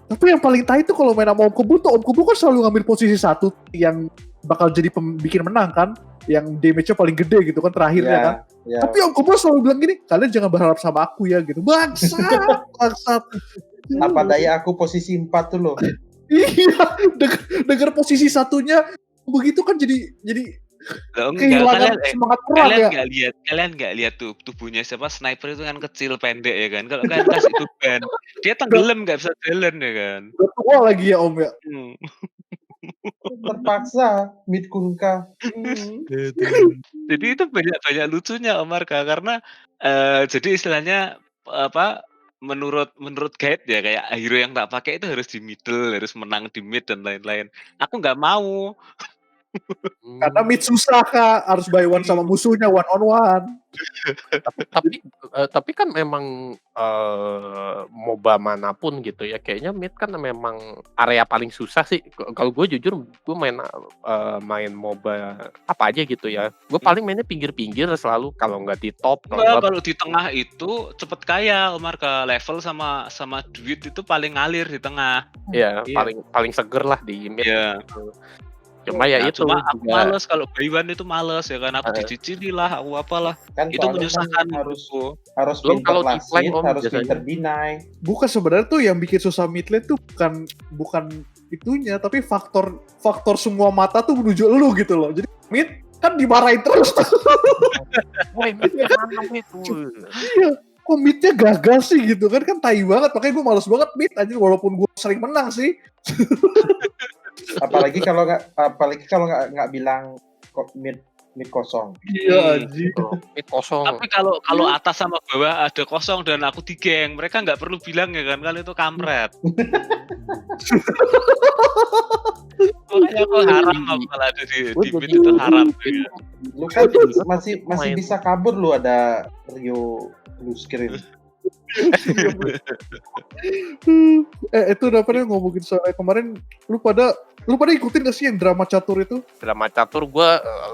S1: Tapi yang paling tai tuh kalau main sama Om Kubu tuh Om Kubu kan selalu ngambil posisi satu yang bakal jadi bikin menang kan, yang damage-nya paling gede gitu kan terakhirnya kan.
S3: Ya.
S1: Tapi Om Kubu selalu bilang gini, kalian jangan berharap sama aku ya gitu. Bangsat.
S3: Apa daya aku posisi 4 tuh loh.
S1: Iya, denger posisi satunya begitu kan jadi
S2: Loh, enggak,
S1: kehilangan semangat perang ya.
S2: kalian nggak lihat tuh tubuhnya siapa sniper itu kan kecil pendek ya kan. Kalau kalian kasih beban, dia tenggelam nggak bisa jalan ya kan.
S1: Udah tua lagi ya Om ya.
S3: Terpaksa mid kunka.
S2: Jadi itu banyak lucunya Om Marka karena jadi istilahnya apa menurut guide ya kayak hero yang tak pakai itu harus di middle, harus menang di mid dan lain-lain. Aku nggak mau.
S1: Karena mid susah Kak, harus buy one sama musuhnya one on one.
S4: Tapi kan memang MOBA manapun gitu ya, kayaknya mid kan memang area paling susah sih. Kalau gue jujur, gue main MOBA apa aja gitu ya. Gue paling mainnya pinggir-pinggir selalu, kalau nggak di top.
S2: Kalau di tengah itu cepet kaya, Umar, ke level sama duit itu paling ngalir di tengah.
S4: Iya, paling seger lah di mid.
S2: Iya.
S4: Cuma ya itu
S2: cuma aku males kalau buy one itu males ya kan, aku dicicili lah, aku apalah.
S3: Kan
S2: itu menyusahkan
S3: kan harus
S4: belum
S3: pinter
S4: kalau
S3: last
S4: di flank,
S3: hit,
S4: Om,
S3: harus
S4: biasanya.
S3: pinter deny.
S1: Bukan sebenarnya tuh yang bikin susah mid lane tuh bukan itunya, tapi faktor semua mata tuh menuju lu gitu loh. Jadi mid kan dimarahin terus.
S4: Woi, midnya mana itu?
S1: Iya, kok midnya gagal sih gitu kan tai banget. Makanya gue males banget mid aja walaupun gue sering menang sih.
S3: Apalagi kalau nggak bilang mid kosong.
S1: Iya anjing.
S4: Mid kosong.
S2: Tapi kalau atas sama bawah ada kosong dan aku digeng, mereka nggak perlu bilang ya kan itu kampret. Makanya aku haram kalau ada di mid itu haram.
S3: Lu kan masih bisa kabur, lu ada Rio blue screen.
S1: Itu udah pernah ngomongin soal kemarin, lu pada ikutin gak sih yang drama catur itu?
S4: Drama catur gue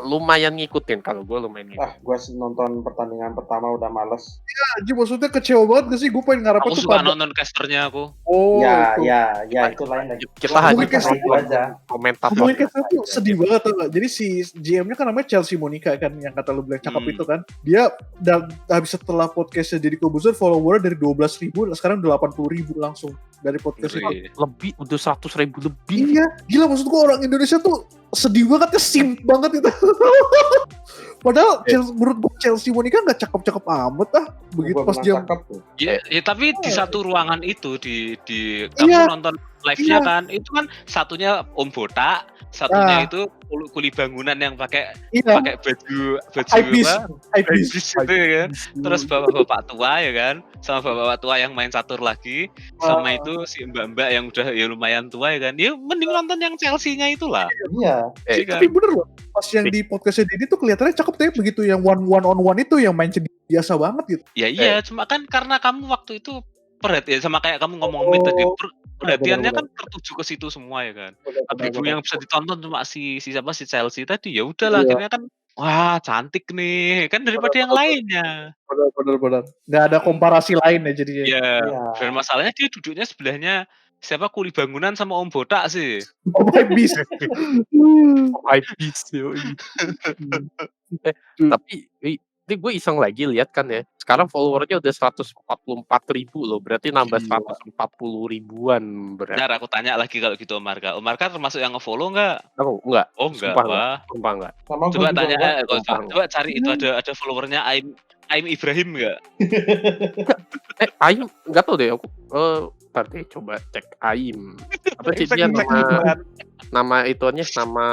S4: lumayan ngikutin, kalau gue lumayan ngikutin.
S3: Gue nonton pertandingan pertama udah males.
S1: Ya, anjing maksudnya kecewa banget gak sih? Gue pengen ngarepin
S2: Aku
S1: tuh
S2: suka nonton casternya aku.
S1: Oh,
S3: ya itu lain lagi.
S4: Kita hanya
S3: itu aja.
S4: komentar.
S1: Gue kayak tuh sedih banget tuh. Jadi si GM-nya kan namanya Chelsea Monica kan, yang kata lu bilang cakep itu kan. Dia habis setelah podcastnya jadi Kobuzer, followernya dari 12.000 sekarang 80.000 langsung dari podcast itu.
S4: Lebih udah 100.000 lebih.
S1: Iya, gila maksud gue orang Indonesia tuh sedih banget ya, simp banget itu. Padahal menurut gue Chelsea Monica nggak cakep-cakep amat begitu pas dia.
S2: Ya, tapi di satu ruangan itu di kamu nonton live-nya kan, itu kan satunya Om Botak, satunya itu kuli bangunan yang pakai baju habis itu ya kan. Terus bapak-bapak tua ya kan, sama bapak-bapak tua yang main catur lagi, sama itu si mbak-mbak yang udah ya lumayan tua ya kan. Ya mending nonton yang Chelsea-nya itulah.
S3: Iya.
S1: Tapi bener loh, pas yang di podcastnya Didi tuh kelihatannya cakep, tapi begitu yang one on one itu yang main biasa banget gitu.
S2: Ya iya, cuma kan karena kamu waktu itu perhatian sama kayak kamu ngomong mid tadi, perhatiannya kan tertuju ke situ semua ya kan. Ibu yang bisa ditonton cuma si Chelsea tadi, ya udahlah akhirnya kan wah cantik nih kan daripada yang lainnya.
S1: Bener. Nggak ada komparasi lain ya jadinya.
S2: Iya. Dan masalahnya dia duduknya sebelahnya siapa, kuli bangunan sama Om Botak sih.
S1: Oh my beast.
S4: Tapi ini gue iseng lagi lihat kan ya. Sekarang followernya udah 144.000 loh. Berarti nambah 140 ribuan.
S2: Benar, aku tanya lagi kalau gitu Omarka. Omarka termasuk yang nge-follow nggak?
S4: Oh, enggak.
S2: Oh enggak,
S4: Sumpah enggak.
S2: Coba tanya, coba cari itu ada followernya Aim Ibrahim nggak?
S4: Aim nggak tahu deh aku. Ntar deh coba cek Aim. Apa sih dia nama ituannya, nama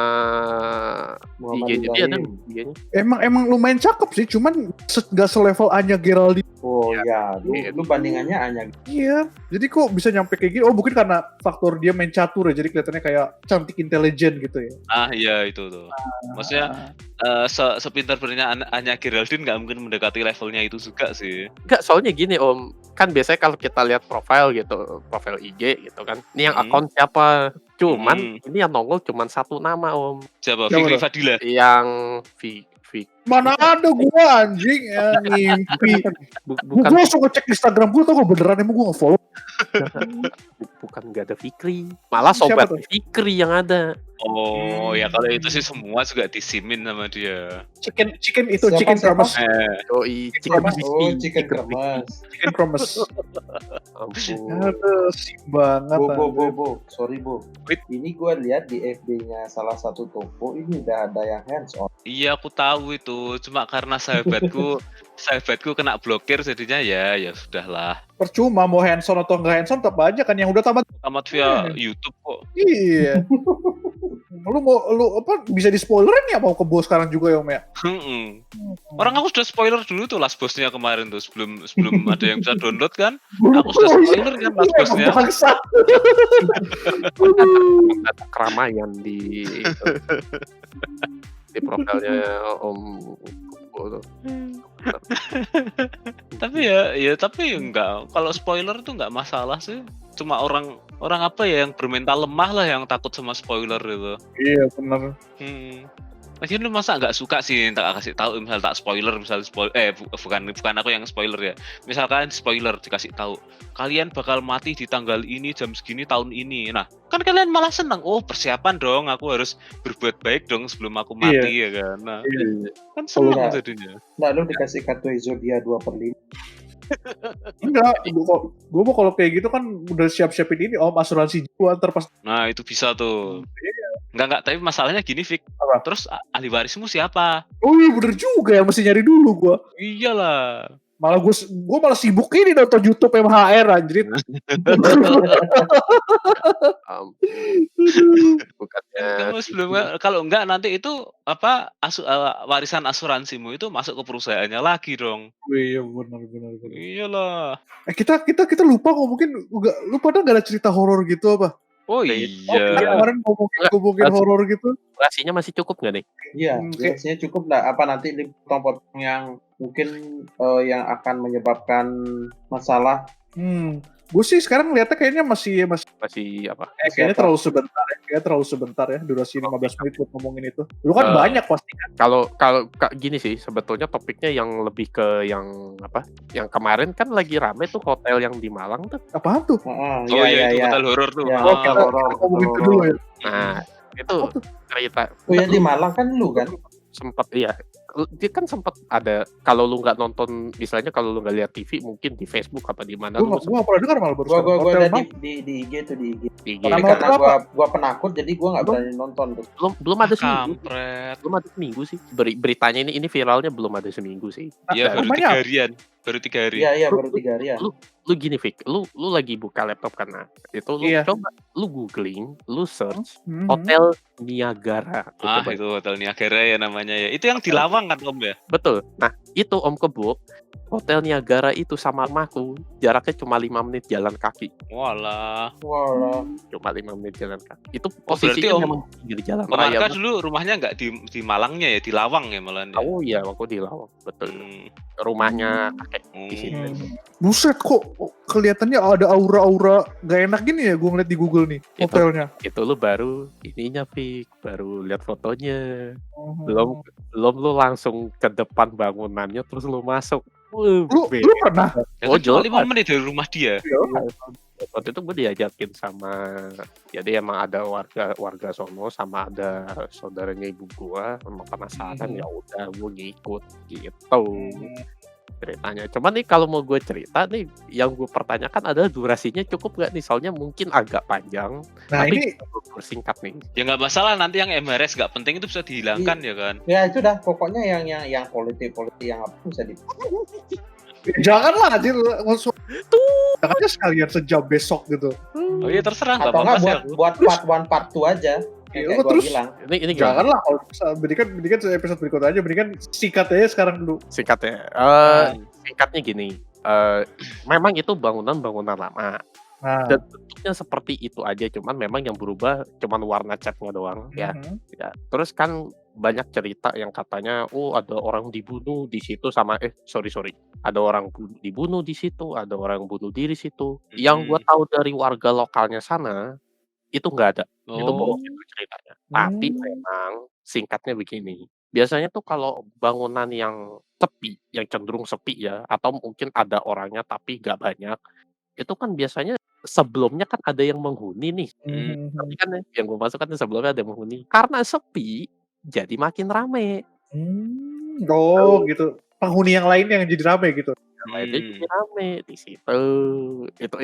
S4: IG-nya dia ada IG-nya.
S1: Emang lumayan cakep sih, cuman nggak selevel Anya Geraldine.
S3: Oh ya, lu bandingannya Anya.
S1: Iya, jadi kok bisa nyampe kayak gini? Oh mungkin karena faktor dia main catur ya, jadi kelihatannya kayak cantik intelijen gitu ya.
S2: Iya itu tuh. Maksudnya sepintar-pintarnya Anya Geraldine nggak mungkin mendekati levelnya itu juga sih.
S4: Enggak, soalnya gini Om, kan biasanya kalau kita lihat profil IG gitu kan, ini yang akun siapa? Cuman ini yang nongol cuman satu nama Om.
S2: Siapa? Fikri Fadila.
S4: Yang
S1: Mana ada gua anjing ya, ngimpi. Gua langsung ngecek Instagram gua, tau gak beneran emang gua nge-follow.
S4: Bukan gak ada Fikri, malah sobat Fikri yang ada.
S2: Oh ya kalau itu sih semua juga disimin sama dia.
S1: Chicken itu chicken kremes.
S3: Chicken kremes.
S4: Ampun.
S1: Aduh, sih banget.
S3: Bo. Sorry Bo. Ini gua lihat di FB-nya salah satu toko ini udah ada yang hands on.
S2: Iya aku tahu itu, cuma karena sahabatku kena blokir jadinya ya sudahlah.
S1: Percuma mau hands on atau nggak hands on tetap aja kan yang udah tamat
S2: via YouTube kok.
S1: Iya. Lu bisa di-spoilerin ya mau Kebo sekarang juga ya, Om ya?
S2: Orang aku sudah spoiler dulu tuh Last Boss-nya kemarin tuh sebelum ada yang bisa download kan. Aku sudah spoiler kan Last Boss-nya.
S1: Bangsa.
S4: Ada keramaian di profilnya Om Kubo tuh.
S2: Tapi enggak. Kalau spoiler tuh enggak masalah sih. Cuma orang apa ya yang bermental lemah lah yang takut sama spoiler itu.
S1: Iya, benar.
S2: Lagian lu masa nggak suka sih tak kasih tahu misal tak spoiler bukan aku yang spoiler ya. Misalkan spoiler dikasih tahu kalian bakal mati di tanggal ini jam segini tahun ini. Nah, kan kalian malah senang. Oh, persiapan dong, aku harus berbuat baik dong sebelum aku mati ya kan. Nah, kan senang jadinya.
S3: Nah, lu dikasih kartu Exodia 2/5.
S1: Enggak, gue mau kalau kayak gitu kan udah siap-siapin ini Om, asuransi jiwa ntar pas.
S2: Nah, itu bisa tuh. Enggak, tapi masalahnya gini, Fik. Terus ahli warismu siapa?
S1: Oh iya bener juga ya, mesti nyari dulu gua.
S2: Iyalah.
S1: Malah gua malah sibuk ini nonton YouTube MHR anjir.
S2: Bukannya kalau enggak nanti itu warisan asuransimu itu masuk ke perusahaannya lagi dong.
S1: Oh, iya benar.
S2: Iyalah.
S1: Kita lupa kok, mungkin lu pada nggak ada cerita horor gitu apa?
S2: Oh iya.
S1: Kemarin ngomongin horor gitu.
S4: Durasinya masih cukup nggak nih?
S3: Iya, durasinya cukup lah. Apa nanti dipotong-potong yang mungkin yang akan menyebabkan masalah?
S1: Gue sih sekarang lihatnya kayaknya masih
S4: apa?
S1: Kayaknya terlalu sebentar ya. Kayaknya terlalu sebentar ya, durasi 15 menit buat ngomongin itu. Lu kan banyak pasti kan.
S4: Kalau gini sih, sebetulnya topiknya yang lebih ke yang apa? Yang kemarin kan lagi rame tuh hotel yang di Malang tuh.
S1: Apaan tuh?
S2: Iya, hotel horor tuh.
S1: Kita ngomongin itu dulu ya.
S4: Nah, itu cerita.
S3: Oh ya di Malang kan lu kan?
S4: Sempat iya. Dia kan sempat ada, kalau lu nggak nonton, misalnya kalau lu nggak lihat TV mungkin di Facebook apa di mana.
S1: Gua nggak pernah dengar malah baru.
S3: Gua ada di IG tuh di IG. Tapi karena gua penakut jadi gua nggak berani nonton tuh.
S4: Belum ada seminggu. Belum ada seminggu sih. Beritanya ini viralnya belum ada seminggu sih.
S2: Iya, baru 3 harian. Baru 3 hari.
S3: Iya, baru 3 hari ya.
S4: Lu gini, Fik, lu lagi buka laptop kan, itu lu coba lu googling, lu search Hotel Niagara.
S2: Itu Hotel Niagara ya namanya ya. Itu yang di Lawang kan Om ya?
S4: Betul. Nah, itu Om Kebo, Hotel Niagara itu sama rumahku jaraknya cuma 5 menit jalan kaki.
S2: Walah.
S4: Cuma 5 menit jalan kaki. Itu posisinya memang di jalan
S2: raya. Om dulu rumahnya nggak di Malangnya ya, di Lawang ya malah.
S4: Oh iya, aku di Lawang, betul. Rumahnya kakek di situ.
S1: Buset, kok kelihatannya ada aura-aura gak enak gini ya gue ngeliat di Google nih hotelnya.
S4: Itu lu baru ininya, Fik, baru lihat fotonya. Belum lu langsung ke depan bangunannya terus lu masuk.
S1: Lu pernah?
S2: Cuma 5 menit dari rumah dia.
S4: Waktu itu gue diajakin sama, jadi emang ada warga sono sama ada saudaranya ibu gue, emang penasaran ya udah gue ngikut gitu ceritanya. Cuman nih kalau mau gue cerita nih, yang gue pertanyakan adalah durasinya cukup nggak nih, soalnya mungkin agak panjang.
S1: Nah
S4: tapi
S1: ini
S4: bersingkat nih.
S2: Ya nggak masalah, nanti yang MRS nggak penting itu bisa dihilangkan ya kan.
S3: Ya itu dah, pokoknya yang politik yang apa bisa di.
S1: Janganlah anjir, langsung jangannya sekalian sejam besok gitu.
S2: Oh iya terserah,
S3: atau nggak buat part 1 part 2 aja.
S1: Kayak terus
S3: bilang.
S4: Ini
S1: janganlah, kalau berikan episode berikut aja, berikan singkat aja sekarang dulu.
S4: Singkatnya, singkatnya gini, memang itu bangunan lama. Dan bentuknya seperti itu aja, cuman memang yang berubah cuman warna catnya doang ya. Terus kan banyak cerita yang katanya ada orang dibunuh di situ sama sorry ada orang dibunuh di situ, ada orang bunuh diri situ. Yang gua tahu dari warga lokalnya sana itu nggak ada. Itu bohong itu ceritanya. Tapi memang singkatnya begini, biasanya tuh kalau bangunan yang sepi, yang cenderung sepi ya, atau mungkin ada orangnya tapi nggak banyak, itu kan biasanya sebelumnya kan ada yang menghuni nih. Tapi kan yang gue masuk kan sebelumnya ada yang menghuni. Karena sepi, jadi makin rame.
S1: Gitu. Penghuni yang lain yang jadi rame gitu.
S4: Jadi rame di situ. Itu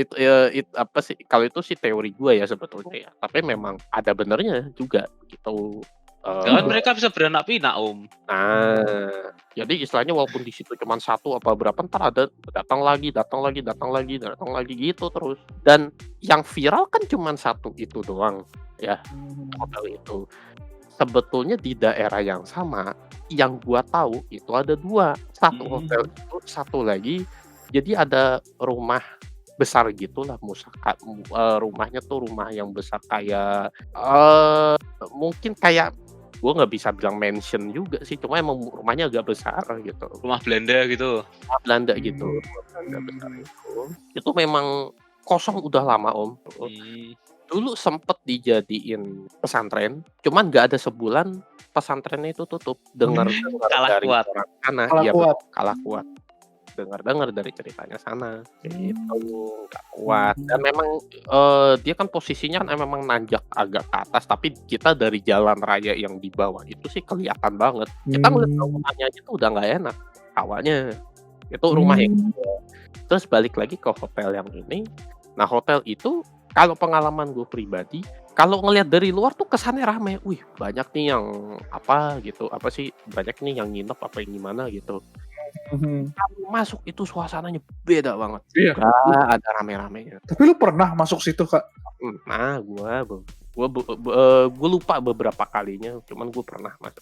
S4: apa sih? Kalau itu sih teori gue ya sebetulnya ya. Tapi memang ada benernya juga gitu.
S2: Jangan mereka bisa beranak pinak, Om.
S4: Nah, jadi istilahnya walaupun di situ cuma 1 apa berapa, entar ada datang lagi gitu terus. Dan yang viral kan cuma 1 itu doang ya, hotel itu. Sebetulnya di daerah yang sama, yang gua tahu itu ada 2. Satu hotel itu, satu lagi jadi ada rumah besar gitulah, rumahnya tuh rumah yang besar kayak, mungkin kayak gue nggak bisa bilang mansion juga sih, cuma emang rumahnya agak besar gitu.
S2: Rumah Belanda gitu.
S4: Rumah Belanda gitu, rumah Belanda besar itu. Itu memang kosong udah lama, Om. Dulu sempet dijadiin pesantren, cuman nggak ada sebulan pesantrennya itu tutup. Dengar
S2: Kalah
S4: dari
S2: kuat.
S4: orang sana,
S1: Kalah
S4: iya
S1: kuat.
S4: kalah kuat. Dengar dari ceritanya sana, kayak gitu, nggak kuat. Dan memang dia kan posisinya kan memang nanjak agak ke atas, tapi kita dari jalan raya yang di bawah itu sih kelihatan banget. Kita ngeliat bangunannya aja tuh udah nggak enak hawanya. Itu rumah yang terus balik lagi ke hotel yang ini. Nah, hotel itu kalau pengalaman gue pribadi, kalau ngelihat dari luar tuh kesannya rame. Wih, banyak nih yang apa gitu, apa sih, banyak nih yang nginep apa yang gimana gitu. Kalau masuk itu suasananya beda banget.
S1: Iya.
S4: Nggak ada rame-ramenya.
S1: Tapi lu pernah masuk situ, Kak?
S4: Nah, gue lupa beberapa kalinya, cuman gue pernah masuk.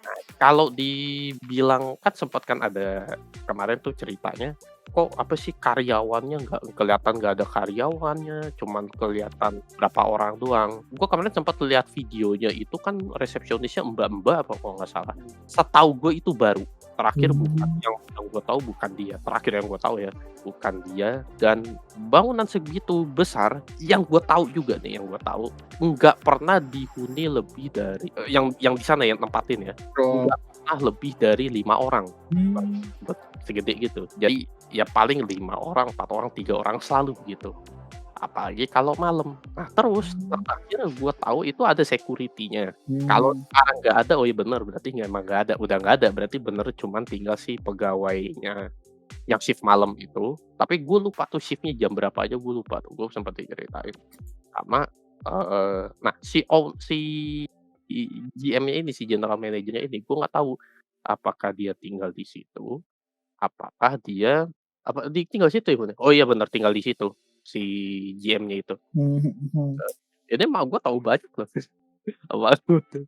S4: Nah, kalau dibilang kan sempat kan ada kemarin tuh ceritanya, kok apa sih karyawannya nggak kelihatan, nggak ada karyawannya, cuman kelihatan berapa orang doang. Gue kemarin sempat lihat videonya itu kan resepsionisnya mbak-mbak apa kalau nggak salah. Setahu gue itu baru. Terakhir bukan yang gue tahu bukan dia. Terakhir yang gue tahu ya bukan dia, dan bangunan segitu besar yang gue tahu juga nih, yang gue tahu nggak pernah dihuni lebih dari yang di sana yang tempatin ya, nggak pernah lebih dari 5 orang. Segede gitu. Jadi ya paling 5 orang, 4 orang, 3 orang selalu begitu. Apalagi kalau malam. Nah, terus terakhir gue tahu itu ada security-nya. Kalau sekarang nggak ada, oh iya bener, berarti emang nggak ada, udah nggak ada, berarti bener cuman tinggal si pegawainya yang shift malam itu. Tapi gue lupa tuh shiftnya jam berapa aja, gue lupa tuh, gue sempat diceritain sama nah si GM-nya ini, si general manager-nya ini, gue nggak tahu apakah dia tinggal di situ, apakah dia tinggal di situ ya, Bun? Oh iya bener, tinggal di situ si GM-nya itu. Jadi mah gue tahu banyak loh.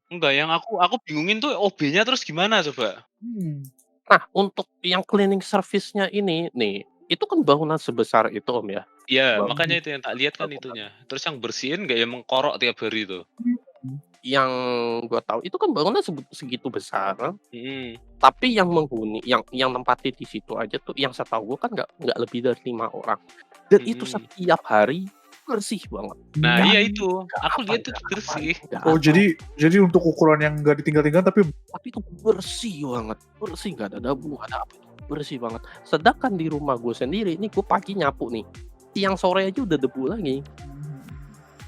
S2: Enggak, yang aku bingungin tuh OB-nya terus gimana coba?
S4: Nah, untuk yang cleaning service-nya ini nih, itu kan bangunan sebesar itu, Om, ya.
S2: Iya, makanya itu yang tak lihat kan itunya. Terus yang bersihin nggak yang mengkorok tiap hari tuh?
S4: Yang gue tahu itu kan bangunan segitu besar, tapi yang menghuni, yang nempatin di situ aja tuh, yang setahu gue kan nggak lebih dari 5 orang. Dan itu setiap hari bersih banget.
S2: Nah, iya itu. Aku lihat itu bersih.
S1: Oh, jadi untuk ukuran yang nggak ditinggal-tinggal tapi
S4: itu bersih banget, bersih, nggak ada debu, nggak ada apa, bersih banget. Sedangkan di rumah gue sendiri, ini gue pagi nyapu nih, siang sore aja udah debu lagi.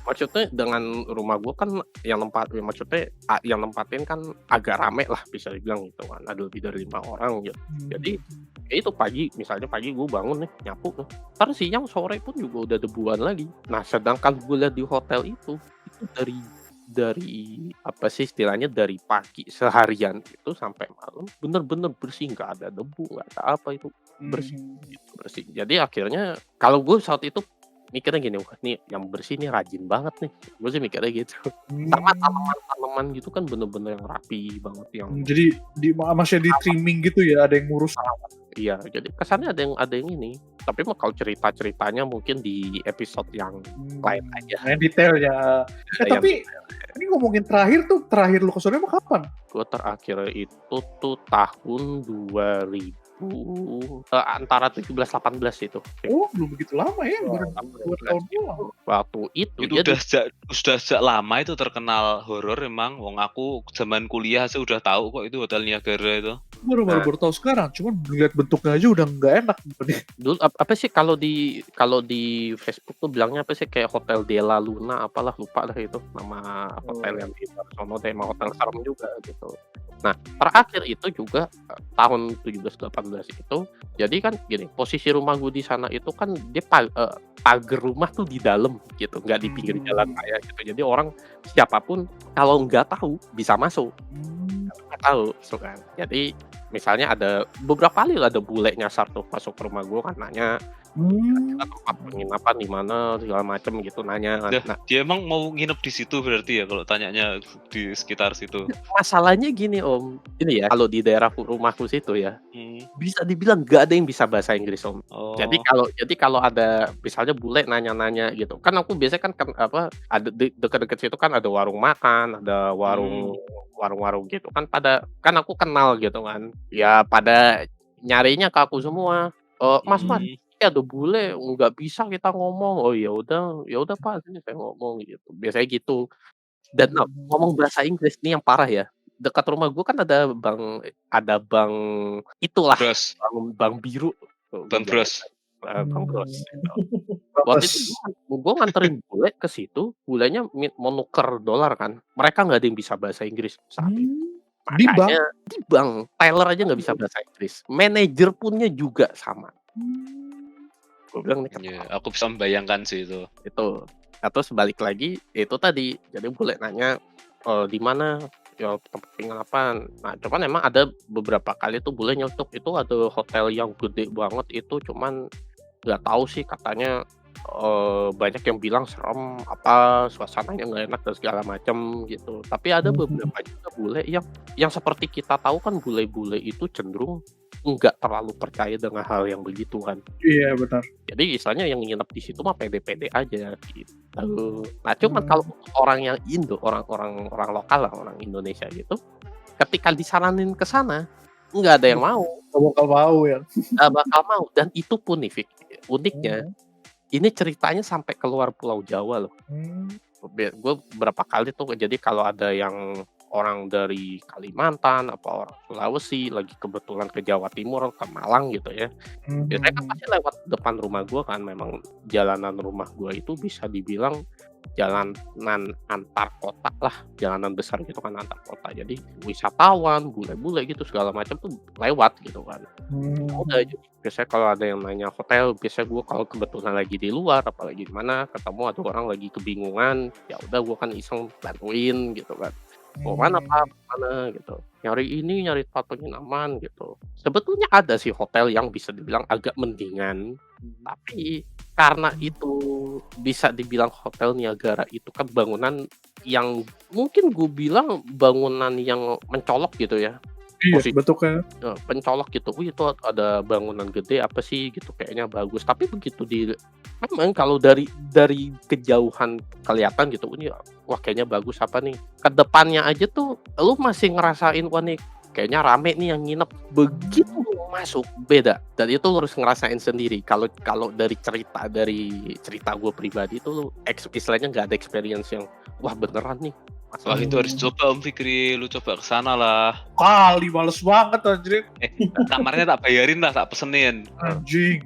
S4: Maksudnya dengan rumah gue kan yang nempatin kan agak rame lah bisa dibilang gitu kan, ada lebih dari 5 orang gitu. Jadi itu misalnya pagi gue bangun nih nyapu tuh, ntar siang sore pun juga udah debuan lagi. Nah, sedangkan gue lihat di hotel itu dari apa sih istilahnya, dari pagi seharian itu sampai malam bener-bener bersih, nggak ada debu, nggak ada apa, itu bersih gitu, bersih. Jadi akhirnya kalau gue saat itu mikirnya gini, wah nih yang bersih nih rajin banget nih, gue sih mikirnya gitu. Sama tanaman gitu kan bener-bener yang rapi banget, yang
S1: jadi masih di trimming gitu ya, ada yang ngurus.
S4: iya, jadi kesannya ada yang ini. Tapi mah kalau ceritanya mungkin di episode yang lain aja.
S1: Yang detailnya. Tapi ini ngomongin terakhir lu ke sono emang kapan?
S4: Gue terakhir itu tuh tahun 2000, antara 17-18 itu.
S1: Oh, belum begitu lama ya, baru 2 tahun doang.
S4: Waktu itu
S2: Itu udah sejak lama itu terkenal horor emang. Wong aku zaman kuliah sih udah tahu kok itu Hotel Niagara itu.
S1: Baru tahu sekarang, cuman lihat bentuknya aja udah nggak enak.
S4: Dulu apa sih kalau di Facebook tuh bilangnya apa sih, kayak Hotel Della Luna apalah, lupa lah itu nama hotel yang di sono, tema hotel serem juga gitu. Nah, terakhir itu juga tahun 17-18 itu, jadi kan gini, posisi rumah gue di sana itu kan dia pagar rumah tuh di dalam gitu, nggak di pinggir jalan raya gitu. Jadi orang siapapun kalau nggak tahu bisa masuk, nggak tahu gitu kan. Jadi misalnya ada beberapa kali lah ada bule nyasar tuh masuk ke rumah gue kan nanya, kira-kira tempat penginapan di mana segala macem gitu nanya kan. Nah,
S2: Dia emang mau nginep di situ berarti ya kalau tanyanya di sekitar situ.
S4: masalahnya gini Om, ini ya kalau di daerah rumahku situ ya,
S2: Hmm.
S4: bisa dibilang nggak ada yang bisa bahasa Inggris Om.
S2: Oh.
S4: Jadi kalau ada misalnya bule nanya-nanya gitu, kan aku biasanya kan apa ada dekat-dekat situ kan ada warung makan, ada warung-warung gitu kan kan aku kenal gitu kan. Ya pada nyarinya ke aku semua. Mas, ini ada bule nggak bisa kita ngomong. Oh ya udah Pak, sini saya ngomong gitu. Biasanya gitu. Dan ngomong bahasa Inggris nih yang parah ya. Dekat rumah gue kan ada bank itulah,
S2: Bros.
S4: bank biru.
S2: Bang Bros.
S4: Bank Bros. Gitu. Waktu itu gue nganterin bule ke situ, bulenya mau nuker dolar kan. Mereka nggak ada yang bisa bahasa Inggris saat itu.
S1: Di bank?
S4: Makanya di bank, teller aja nggak bisa bahasa Inggris. Manajer punnya juga sama. Gue bilang nih
S2: Iya, aku bisa membayangkan sih itu.
S4: itu. Atau sebalik lagi itu tadi. Jadi bule nanya di mana ya tempat penginapan. Nah, cuman emang ada beberapa kali tuh bule nyetok itu ada hotel yang gede banget itu cuman nggak tahu sih katanya banyak yang bilang serem apa suasananya nggak enak dan segala macam gitu. Tapi ada beberapa juga bule yang seperti kita tahu kan bule-bule itu cenderung nggak terlalu percaya dengan hal yang begitu kan.
S1: Iya benar.
S4: Jadi istilahnya yang nginep di situ mah pede-pede aja gitu. Nah cuman kalau untuk orang yang Indo, orang lokal lah, orang Indonesia gitu, ketika disaranin ke sana nggak ada yang mau,
S1: Gak bakal mau ya.
S4: nggak bakal mau. Dan itu pun nih, Fik, uniknya ini ceritanya sampai keluar Pulau Jawa loh. Gue berapa kali tuh jadi kalau ada yang orang dari Kalimantan apa orang Sulawesi lagi kebetulan ke Jawa Timur ke Malang gitu ya. Biasanya kan pasti lewat depan rumah gue kan, memang jalanan rumah gue itu bisa dibilang jalanan antar kota lah, jalanan besar gitu kan antar kota. Jadi wisatawan, bule-bule gitu segala macam tuh lewat gitu kan. Udah jadi biasanya kalau ada yang nanya hotel, biasanya gue kalau kebetulan lagi di luar apalagi di mana ketemu ada orang lagi kebingungan, ya udah gue kan iseng bantuin gitu kan. Mau mana Pak, mana gitu. Nyari tempat penginapan gitu. Sebetulnya ada sih hotel yang bisa dibilang agak mendingan, tapi karena itu bisa dibilang hotel Niagara itu kan bangunan yang mungkin gue bilang bangunan yang mencolok gitu ya.
S1: Iya betul kan.
S4: Pencolok gitu. Itu ada bangunan gede apa sih gitu kayaknya bagus. Tapi begitu memang kalau dari kejauhan kelihatan gitu ini wah kayaknya bagus apa nih. Ke depannya aja tuh lu masih ngerasain wah nih kayaknya rame nih yang nginep. Begitu lu masuk beda. Dan itu lu harus ngerasain sendiri. Kalau dari cerita gue pribadi itu lu istilahnya nggak ada experience yang wah beneran nih.
S2: Wah itu harus coba Om Fikri, lu coba kesana lah.
S1: Kali males banget anjir.
S2: Kamarnya tak bayarin lah, tak pesenin.
S1: Anjing.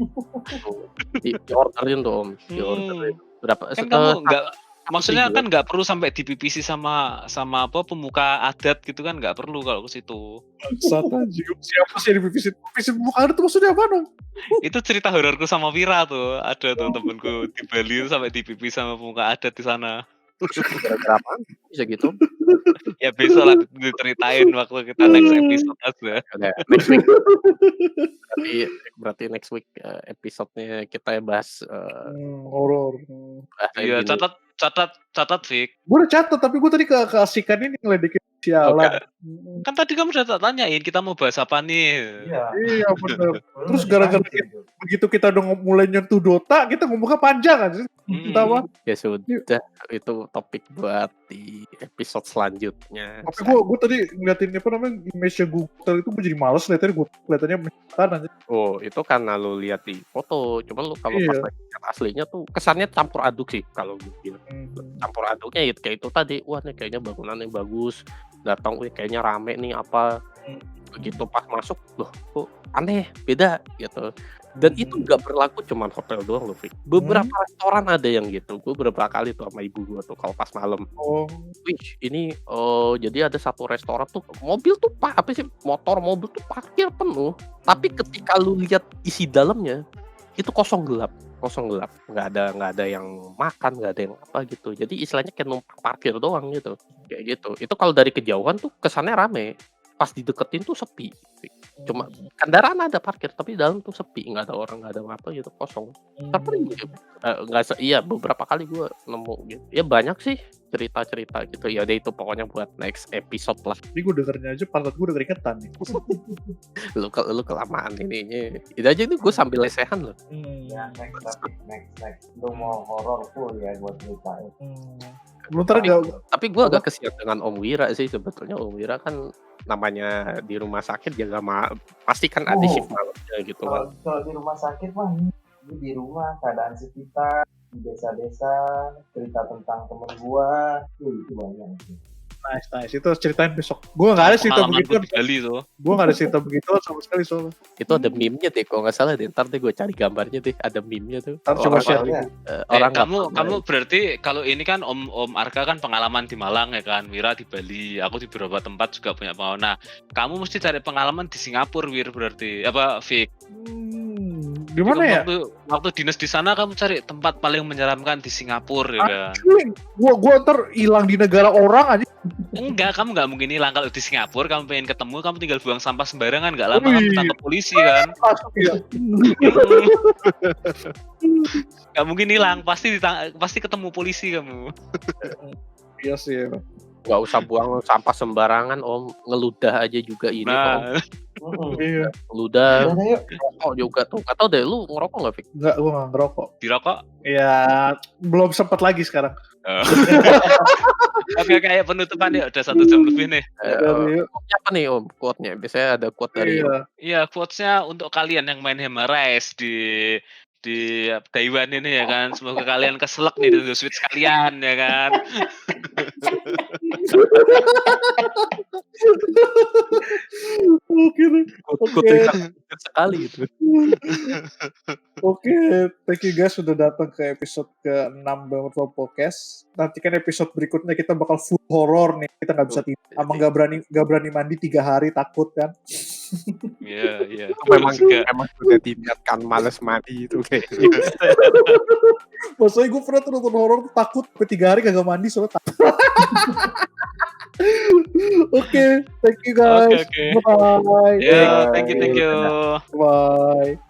S4: Di orderin tuh Om, diorderin. Berapa?
S2: Kan kamu nggak, maksudnya kan nggak perlu sampai dipipisi sama apa pemuka adat gitu kan, nggak perlu kalau ke situ.
S1: Bangsat anjing. Siapa sih yang dipipisin pemuka adat itu maksudnya apa dong?
S2: Itu cerita hororku sama Vira tuh, ada tuh temenku di Bali itu sampai dipipis sama pemuka adat di sana.
S4: Gara-gara apaan? Bisa gitu?
S2: Ya besok lah diceritain waktu kita next episode aja.
S4: Udah, next week. Berarti next week episode-nya kita bahas
S1: Horor.
S2: Iya, catat Fik.
S1: Gue udah catat tapi gue tadi keasikan ini ngeledekin sialan.
S2: Kan tadi kamu udah tak tanyain kita mau bahas apa nih.
S1: Iya benar. Terus gara-gara begitu kita udah mulai nyentuh Dota, kita ngomongnya panjang aja. Entah apa.
S4: Ya sudah, itu topik buat di episode selanjutnya.
S1: Tapi gue tadi ngeliatin apa namanya image-nya Google itu gue jadi males liatnya, gue kelihatannya menyebalkan aja.
S4: Oh, itu karena lu lihat di foto. Cuman lu kalau pas lihat aslinya tuh kesannya campur aduk sih kalau gue bilang. Campur aduknya ya kayak itu tadi. Wah, nih kayaknya bangunannya bagus. Datang kayaknya rame nih apa. Begitu pas masuk, loh kok aneh, beda gitu. Dan itu nggak berlaku cuman hotel doang loh, Fik. Beberapa restoran ada yang gitu. Gue beberapa kali tuh sama ibu gue tuh kalau pas malam. Wih, ini jadi ada satu restoran tuh mobil tuh mobil tuh parkir penuh. Tapi ketika lu lihat isi dalamnya itu kosong gelap. kosong gelap, nggak ada yang makan, nggak ada yang apa gitu. Jadi istilahnya kayak numpang parkir doang gitu, kayak gitu. Itu kalau dari kejauhan tuh kesannya rame, pas dideketin tuh sepi. Cuma kendaraan ada parkir, tapi dalam tuh sepi, nggak ada orang, nggak ada apa gitu, kosong. Tapi iya beberapa kali gue nemu gitu. Ya banyak sih cerita-cerita gitu. Ya udah itu pokoknya buat next episode lah.
S1: Ini gue dengernya aja pantat gue udah keringetan nih.
S4: Lu kelamaan ininya. Itu aja nih gue sambil lesehan loh.
S3: Ya next. Lu mau horor full ya buat ceritain.
S4: Tapi gue agak kesian dengan Om Wira sih sebetulnya. Om Wira kan namanya di rumah sakit jaga pasti kan ada shift malamnya gitu kan.
S3: Kalau di rumah sakit mah ini di rumah keadaan sekitar di desa-desa, cerita tentang temen gua itu banyak.
S1: Nice. Itu ceritain besok. Gue nggak ada cerita begitu. Gue nggak ada cerita begitu sama sekali soalnya.
S4: Itu ada meme-nya deh, kalau nggak salah deh. Ntar deh gue cari gambarnya deh. Ada meme-nya tuh.
S1: Coba share.
S2: Kamu berarti kalau ini kan Om Arga kan pengalaman di Malang ya kan, Wira di Bali. Aku di beberapa tempat juga punya pengalaman. Nah, kamu mesti cari pengalaman di Singapura, Wir berarti apa, Fik?
S1: Gimana ya?
S2: Waktu dinas di sana kamu cari tempat paling menyeramkan di Singapura ya kan.
S1: Gua ntar hilang di negara orang aja.
S2: Enggak, kamu nggak mungkin hilang kalau di Singapura. Kamu pengen ketemu, kamu tinggal buang sampah sembarangan, nggak lama kamu tangkap polisi kan. Nggak mungkin hilang, pasti ketemu polisi kamu.
S1: Iya sih.
S4: Nggak usah buang sampah sembarangan, Om. Ngeludah aja juga ini, Om.
S1: Iya.
S4: Ngeludah, rokok juga tuh. Nggak tau deh, lu ngerokok nggak, Fik?
S1: Nggak, gue nggak ngerokok.
S2: Dirokok?
S1: Ya, belum sempat lagi sekarang.
S2: Oke, kayak penutupan ya, udah 1 jam lebih nih.
S4: Quote-nya apa nih, Om? Quote-nya, biasanya ada quote dari
S2: Iya, quotes-nya untuk kalian yang main Hammer Rise di Taiwan ini ya kan. Semoga kalian keselak nih Nintendo Switch kalian ya kan.
S1: Oke.
S4: Sekali gitu.
S1: Oke, thank you guys sudah datang ke episode ke-6 Bangun From Podcast. Nanti kan episode berikutnya kita bakal full horror nih. Kita nggak bisa tidur. Sama nggak berani mandi 3 hari takut kan.
S2: Iya.
S4: Memang sudah diniatkan males mandi itu kayaknya.
S1: Maksudnya gue pernah tuh nonton horor takut sampai 3 hari kagak mandi soalnya takut. Oke, thank you guys.
S2: Okay.
S1: Bye.
S2: Yeah, thank you.
S1: Bye.